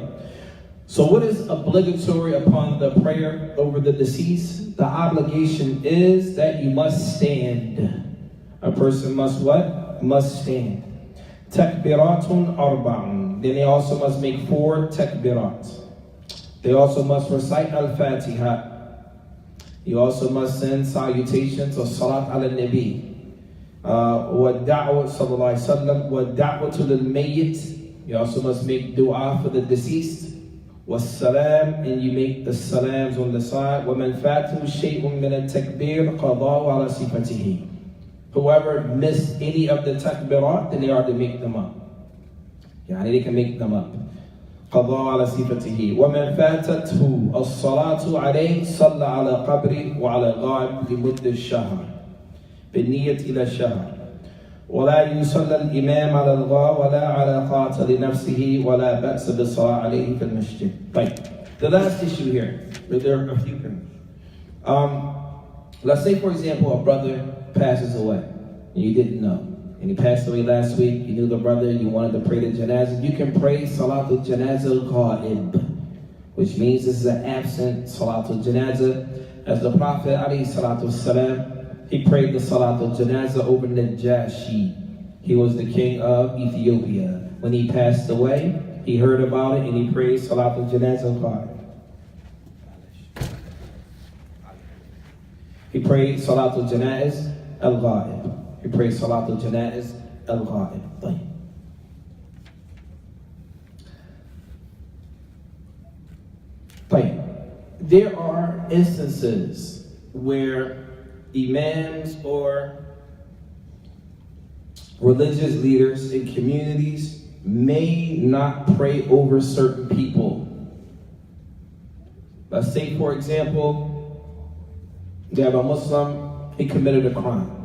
So what is obligatory upon the prayer over the deceased? The obligation is that you must stand. A person must what? Must stand. Takbiratun arba'un. Then they also must make 4 takbirat. They also must recite Al-Fatiha. You also must send salutations of Salat ala-Nabi. Wa-da'wa sallallahu alayhi wa sallam. Wa-da'watu lil-mayyit. You also must make dua for the deceased. Was-salam. And you make the salams on the side. وَمَنْ فَاتُهُ شَيْءٌ مِنَ التَّكْبِيرِ قَضَاهُ عَلَى صِفَتِهِ. Whoever missed any of the takbirat, then they are to make them up. Yani they can make them up. قضاء على صفته ومن فاتته الصلاة عليه صلى على قبره وعلى غائب لمدة الشهر بالنية إلى الشهر ولا يصلى الإمام على الغائب ولا على قاتل نفسه ولا بأس بالصلاة عليه في المسجد. Right. The last issue here, there are a few things. Let's say, for example, a brother passes away and you didn't know. And he passed away last week, you knew the brother, you wanted to pray the janazah. You can pray Salatul Janazah al-Ghaib, which means this is an absent Salatul Janazah. As the Prophet ﷺ, he prayed the Salatul Janazah over Najashi. He was the king of Ethiopia. When he passed away, he heard about it and he prayed Salatul Janazah al-Ghaib. He prayed Salatul Janaiz al-Ghaib. He prays Salatul Janaa'iz Al-Ghaib. There are instances where imams or religious leaders in communities may not pray over certain people. Let's say, for example, you have a Muslim, he committed a crime.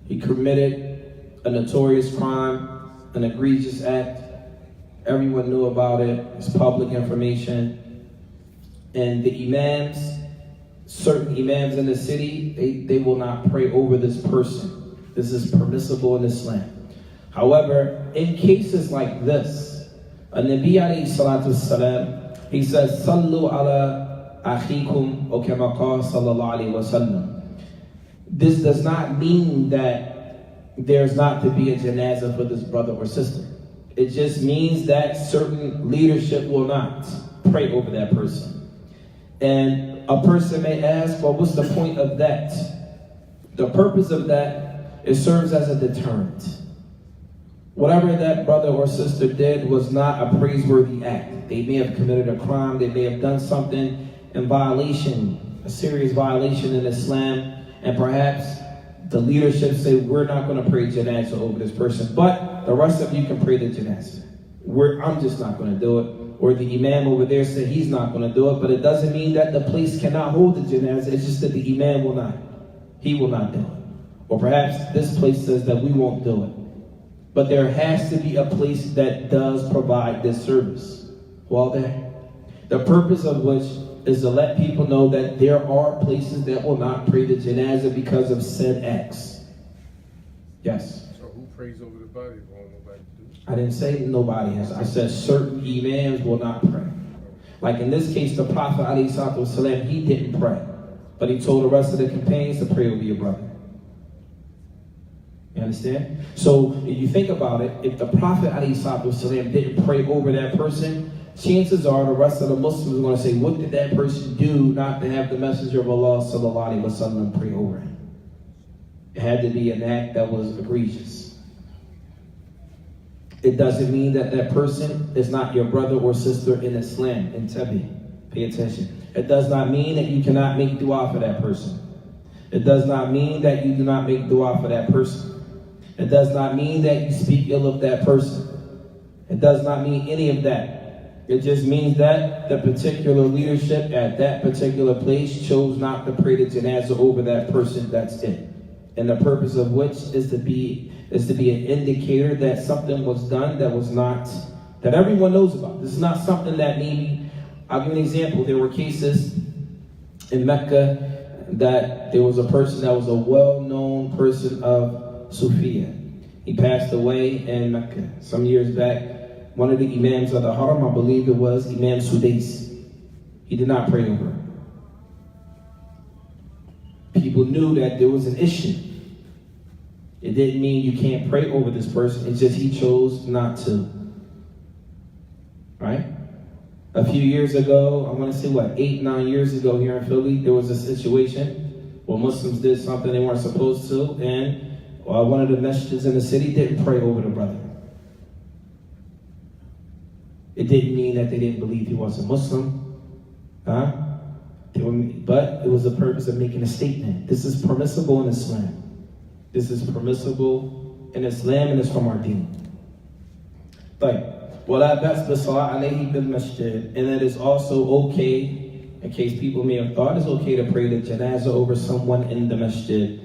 He committed a notorious crime, an egregious act. Everyone knew about it. It's public information. And the imams, certain imams in the city, they will not pray over this person. This is permissible in Islam. However, in cases like this, Nabi alayhi salatu wasalam, he says, Sallu ala akhikum o kama qala sallallahu alayhi wa sallam. This does not mean that there's not to be a janazah for this brother or sister. It just means that certain leadership will not pray over that person. And a person may ask, well, what's the point of that? The purpose of that, it serves as a deterrent. Whatever that brother or sister did was not a praiseworthy act. They may have committed a crime, they may have done something in violation, a serious violation in Islam. And perhaps the leadership say, we're not going to pray janazah over this person, but the rest of you can pray the janazah. I'm just not going to do it. Or the imam over there said he's not going to do it, but it doesn't mean that the place cannot hold the janazah. It's just that the imam will not. He will not do it. Or perhaps this place says that we won't do it. But there has to be a place that does provide this service. Well, the purpose of which is to let people know that there are places that will not pray the janazah because of said acts. Yes. So who prays over the body if won't nobody do it? I didn't say nobody has. I said certain imams will not pray. Like in this case, the Prophet ﷺ, he didn't pray. But he told the rest of the companions to pray over your brother. You understand? So if you think about it, if the Prophet ﷺ didn't pray over that person, chances are the rest of the Muslims are going to say, what did that person do not to have the Messenger of Allah sallallahu alaihi wasallam pray over him? It had to be an act that was egregious. It doesn't mean that that person is not your brother or sister in Islam. In Tabi, pay attention. It does not mean that you cannot make dua for that person. It does not mean that you do not make dua for that person. It does not mean that you speak ill of that person. It does not mean any of that. It just means that the particular leadership at that particular place chose not to pray the janazah over that person. That's it. And the purpose of which is to be an indicator that something was done that was not, that everyone knows about. This is not something that maybe, I'll give you an example. There were cases in Mecca that there was a person that was a well-known person of Sufiya. He passed away in Mecca some years back. One of the imams of the Haram, I believe it was Imam Sudais. He did not pray over him. People knew that there was an issue. It didn't mean you can't pray over this person. It's just he chose not to. Right? A few years ago, I want to say 8-9 years ago here in Philly, there was a situation where Muslims did something they weren't supposed to, and one of the masjids in the city didn't pray over the brother. It didn't mean that they didn't believe he was a Muslim. But it was the purpose of making a statement. This is permissible in Islam. This is permissible in Islam, and it's from our deen. And it is also okay, in case people may have thought it's okay to pray the janazah over someone in the masjid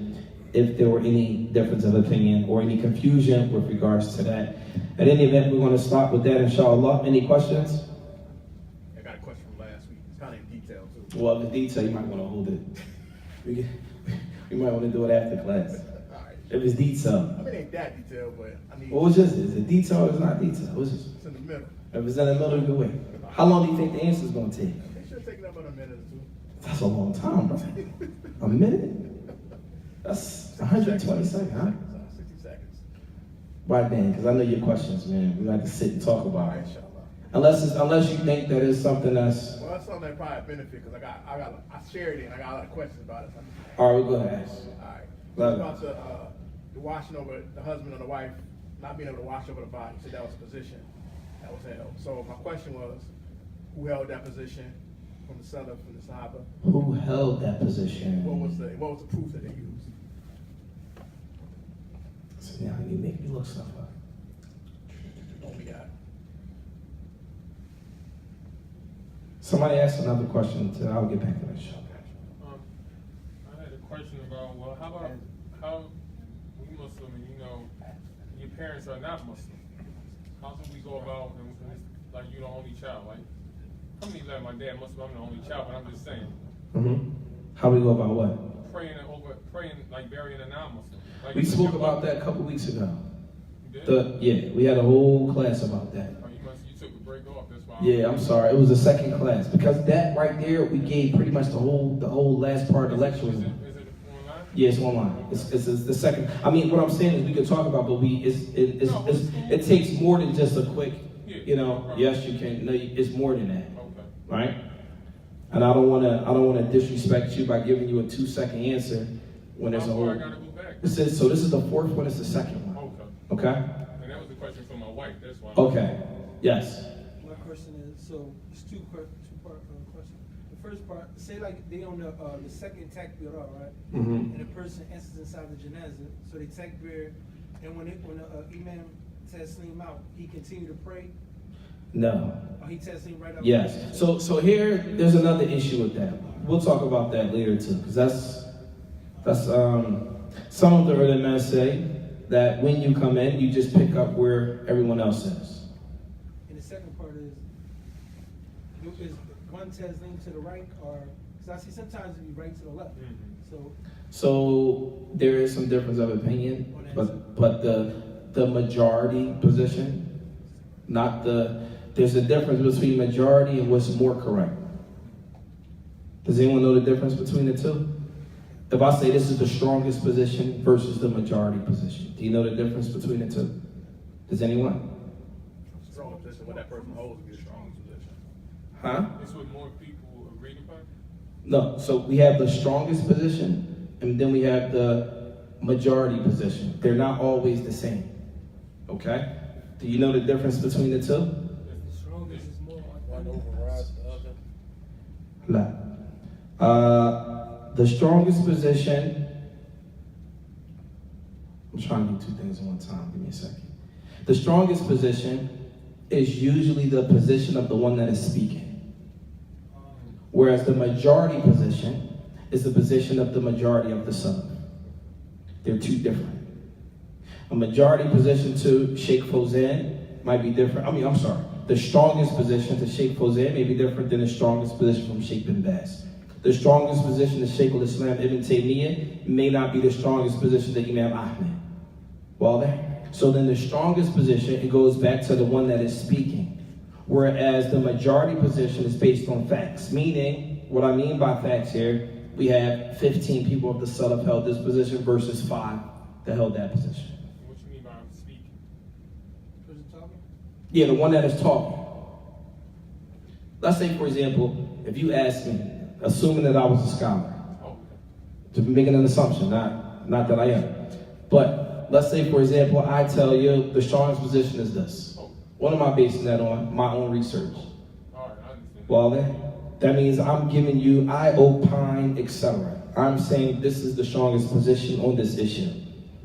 if there were any difference of opinion or any confusion with regards to that. At any event, we're going to start with that, inshallah. Any questions? I got a question from last week. It's kind of in detail, too. Well, the detail, you might want to hold it. You might want to do it after class. All right. If it's detail. I mean, it ain't that detailed, but I mean... What was just is it detail or is it not detail? It's in the middle. If it's in the middle, either way. How long do you think the answer is going to take? It should take about a minute or two. That's a long time, bro. A minute? That's 120 seconds, huh? 60 seconds. Right then, because I know your questions, man. We like to sit and talk about it. Inshallah. Unless you think that it's something that's... Well, that's something that probably benefit, because I shared it and I got a lot of questions about it. All right, we'll go ahead. All right. Love it. About the washing over the husband or the wife, not being able to wash over the body. So that was a position that was held. So my question was, who held that position from the Salaf, from the Sahaba? Who held that position? What was the proof that they used? So now you make me look stuff up. What we got? Somebody asked another question, I'll get back to that show. I had a question about, well, how we Muslim and your parents are not Muslim. How do we go about, and like you're the only child, like, how many like my dad Muslim, I'm the only child, but I'm just saying. Mm-hmm. How we go about what? Praying like burying a non-Muslim. Like, We spoke about that a couple weeks ago. You did? Yeah, we had a whole class about that. Oh, you took a break off, that's why. Yeah, I'm sorry. It was the second class because that right there we gave pretty much the whole last part of the lecture. Is it online? Yeah, it's online. It's the second. I mean, what I'm saying is we could talk about, but it takes more than just a quick. Yes, you can. No, it's more than that. Okay. Right? And I don't want to disrespect you by giving you a 2-second answer when there's a whole. I gotta go back. So this is the fourth one. It's the second one. Okay. Okay. And that was the question from my wife. That's why. Okay. Yes. My question is, so it's two-part question. The first part, say like they on the second takbir, right? Mm-hmm. And a person enters inside the janazah, so they takbir, and when the imam taslim out, he continue to pray. No. Or he taslim right up. Yes. So here, there's another issue with that. We'll talk about that later too, because that's some of the early men say that when you come in, you just pick up where everyone else is. And the second part is, is one test lean to the right, or because I see sometimes it be right to the left. So there is some difference of opinion, but the majority position, there's a difference between majority and what's more correct. Does anyone know the difference between the two? If I say this is the strongest position versus the majority position, do you know the difference between the two? Does anyone? Strong position, what that person holds would be the strongest position. Huh? It's what more people agree upon? No, so we have the strongest position, and then we have the majority position. They're not always the same, okay? Do you know the difference between the two? The strongest is more One overrides the other. The strongest position, I'm trying to do two things at one time, give me a second. The strongest position is usually the position of the one that is speaking. Whereas the majority position is the position of the majority of the son. They're two different. A majority position to Sheikh Fawzan might be different. The strongest position to Sheikh Fawzan may be different than the strongest position from Sheikh bin Baz. The strongest position to Sheikh al-Islam Ibn Taymiyyah may not be the strongest position to Imam Ahmed. Well there. So then the strongest position, it goes back to the one that is speaking. Whereas the majority position is based on facts. Meaning, what I mean by facts here, we have 15 people of the Salaf held this position versus 5 that held that position. What you mean by speaking? person talking. Yeah, the one that is talking. Let's say, for example, if you ask me, assuming that I was a scholar, to make an assumption, not that I am, but let's say, for example, I tell you the strongest position is this. What am I basing that on? My own research. All right, I understand. Well, that means I'm giving you, I opine, etc. I'm saying this is the strongest position on this issue,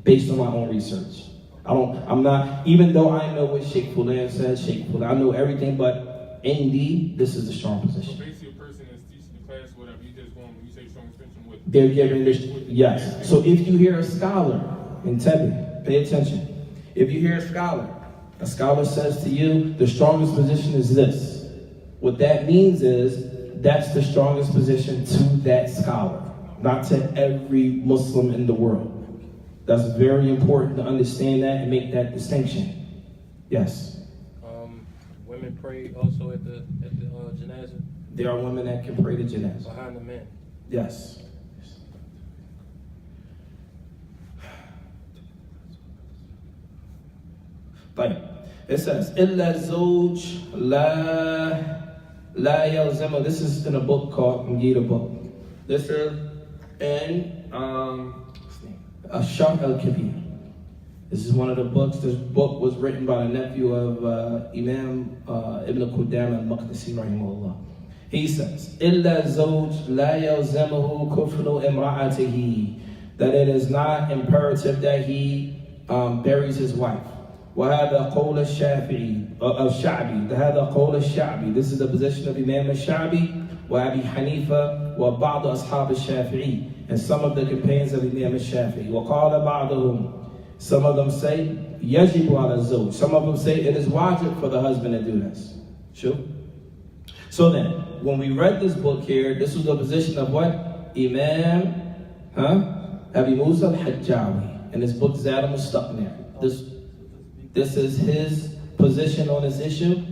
based on my own research. I'm not, even though I know what Sheikh Fulan said, I know everything, but indeed, this is the strong So position. basically, a person that's teaching the class, whatever, you just going, when you say strong extension with. They're giving this, yes. So if you hear a scholar in Tebi, pay attention. If you hear a scholar says to you, the strongest position is this. What that means is, that's the strongest position to that scholar, not to every Muslim in the world. That's very important to understand that and make that distinction. Yes. Women pray also at the Janaa'iz There are women that can pray the janazah. behind the men. Yes. But it says, إِلَّا الزَّوْجِ لَا يَلْزَمُ. This is in a book called Mgida book. This is in Ash-Sharh al-Kabir. This is one of the books. This book was written by the nephew of Imam Ibn Qudama al-Maqdisi rahimahullah. He says, إِلَّا الزَّوْجِ لَا يَلْزَمُهُ كُفْرُ إِمْرَأَتِهِ. That it is not imperative that he buries his wife. وهذا قول الشافعي الشعبي. هذا قول الشعبي. This is the position of Imam al-Sha'bi وأبي حنيفة وبعض أصحاب الشافعي, and some of the companions of Imam al-Shafi'i. وقال بعضهم. Some of them say يجب على الزوج. Some of them say it is wajib for the husband to do this. Sure. So then, when we read this book here, this was the position of what? Imam Abi Musa al-Hajjawi. In this book, Zaad Al-Mustaqni. This is his position on this issue.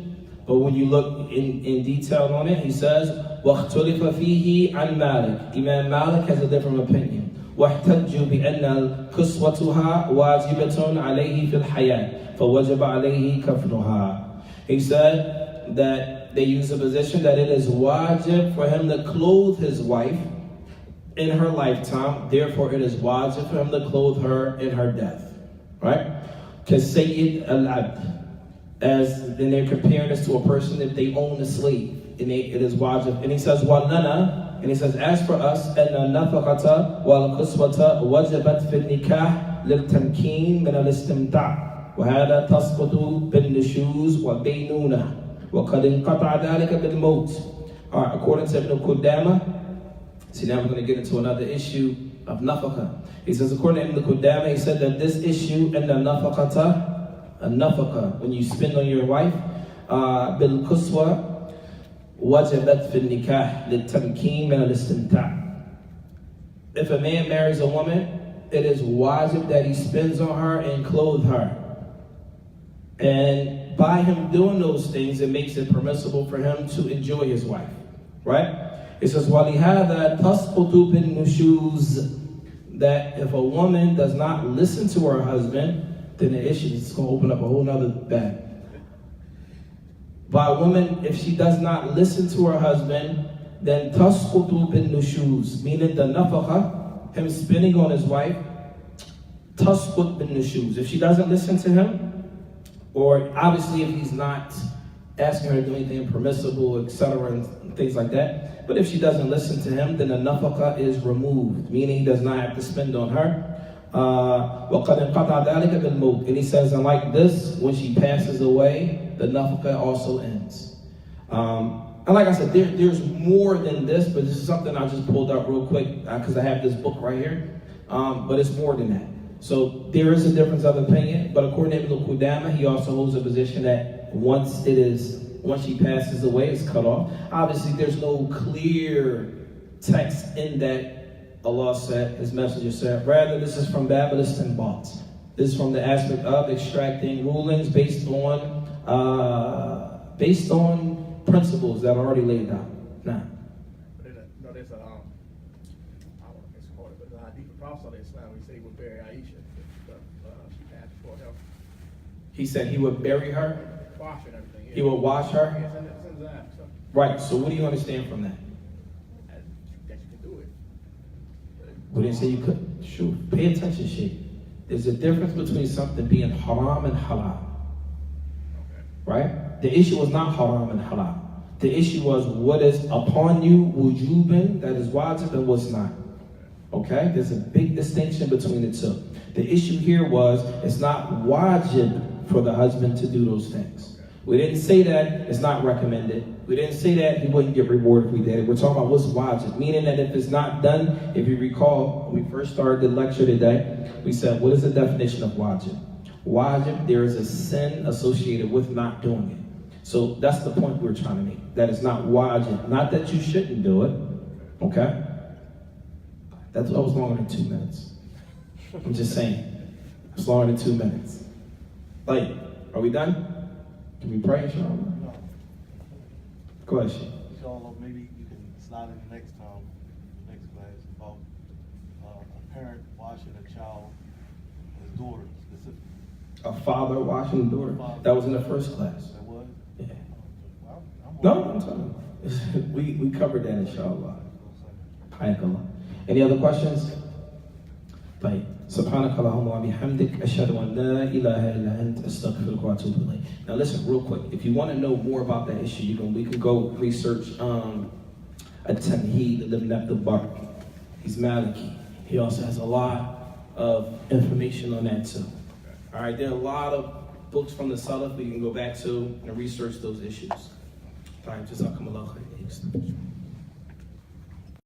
But when you look in detail on it, he says, وَاخْتُلِفَ فِيهِ عَنْ مَالِكِ. Imam Malik has a different opinion. وَاحْتَجُّوا بِأَنَّ كُسْوَتُهَا وَاجِبَةٌ عَلَيْهِ فِي الْحَيَاةِ فَوَجَبَ عَلَيْهِ كَفْنُهَا. He said that they use a position that it is wajib for him to clothe his wife in her lifetime, therefore it is wajib for him to clothe her in her death. Right? كَسَيِّدْ الْعَبْدِ. As then they're comparing this to a person if they own a slave, and it is wajib. And he says, وَلَنَا, and he says, as for us, أَنَّ النَّفَقَةَ وَالْقُسْوَةَ وَجَبَتْ فِي النِّكَاحِ لِلْتَمْكِينِ مِنَ الْإِسْتِمْتَاعِ وَهَذَا تَسْقُطُ بِالنُّشُوزِ وَبَيْنُونَةِ وَقَدْ انْقَطَعَ ذَلِكَ بِالْمَوْتِ. All right, according to Ibn Qudama, see now we're going to get into another issue of nafaqah. He says, according to Ibn Qudama, he said that this issue in the nafaqah, when you spend on your wife, bil kuswa وجبت في النكاح للتمكين من الاستمتاع. If a man marries a woman, it is wajib that he spends on her and clothe her. And by him doing those things, it makes it permissible for him to enjoy his wife. Right? It says, وَلِهَذَا تَسْقُطُ بِالنُّشُوزِ, that if a woman does not listen to her husband, then the issue is going to open up a whole nother bag. By a woman, if she does not listen to her husband, then تَسْقُطُ بِالنُّشُوزِ, meaning the nafaqah, him spending on his wife, تَسْقُط بِالنُّشُوزِ. If she doesn't listen to him, or obviously if he's not asking her to do anything impermissible, etc., and things like that. But if she doesn't listen to him, then the nafaqah is removed, meaning he does not have to spend on her. وَقَدْ انْقَطَعَ ذَلِكَ بِالْمَوْتِ. And he says, and like this, when she passes away, the nafaqah also ends. And like I said, there's more than this, but this is something I just pulled up real quick because I have this book right here. But it's more than that. So there is a difference of opinion, but according to Ibn Qudama, he also holds a position that once she passes away, it's cut off. Obviously, there's no clear text in that Allah said, His Messenger said. Rather, this is from Babylist and Bots. This is from the aspect of extracting rulings based on principles that are already laid out. Now, there's a, I don't know if it's called it, but the hadith of Prophet Islam, we say he would bury Aisha if she passed before him. he said he would bury her. Wash her and everything. Yeah. He would wash her. Yeah, it's in Zaad, so Right. So what do you understand from that? that you can do it. We didn't say you couldn't. Sure. Pay attention, Sheikh. There's a difference between something being haram and halal. Okay. Right? The issue was not haram and halal. The issue was what is upon you, wujuban, that is wajib, and what's not. Okay? There's a big distinction between the two. The issue here was it's not wajib for the husband to do those things. We didn't say that it's not recommended. We didn't say that he wouldn't get rewarded if we did it. We're talking about what's wajib, meaning that if it's not done, if you recall, when we first started the lecture today, we said, what is the definition of wajib? Wajib, there is a sin associated with not doing it. So that's the point we're trying to make. That it's not wajib. Not that you shouldn't do it. Okay? That was longer than 2 minutes. I'm just saying. It's longer than 2 minutes. Like, are we done? Can we pray, inshallah? No. Go ahead, Sheikh. Inshallah, maybe you can slide in the next next class about a parent washing a child, his daughter specifically. A father washing the daughter. That was in the first class. That was? Yeah. Well, No, I'm telling you. We covered that, inshallah. Hayakallah. Any other questions? طيب. سبحانك اللهم وبحمدك أشهد أن لا إله إلا أنت أستغفرك وأتوب إليك. Now listen real quick. If you want to know more about that issue, we can go research At-Tamheed Ibn Abdul Barr. He's Maliki. He also has a lot of information on that too. All right, there are a lot of books from the Salaf we can go back to and research those issues. All right, jazakumullah khair.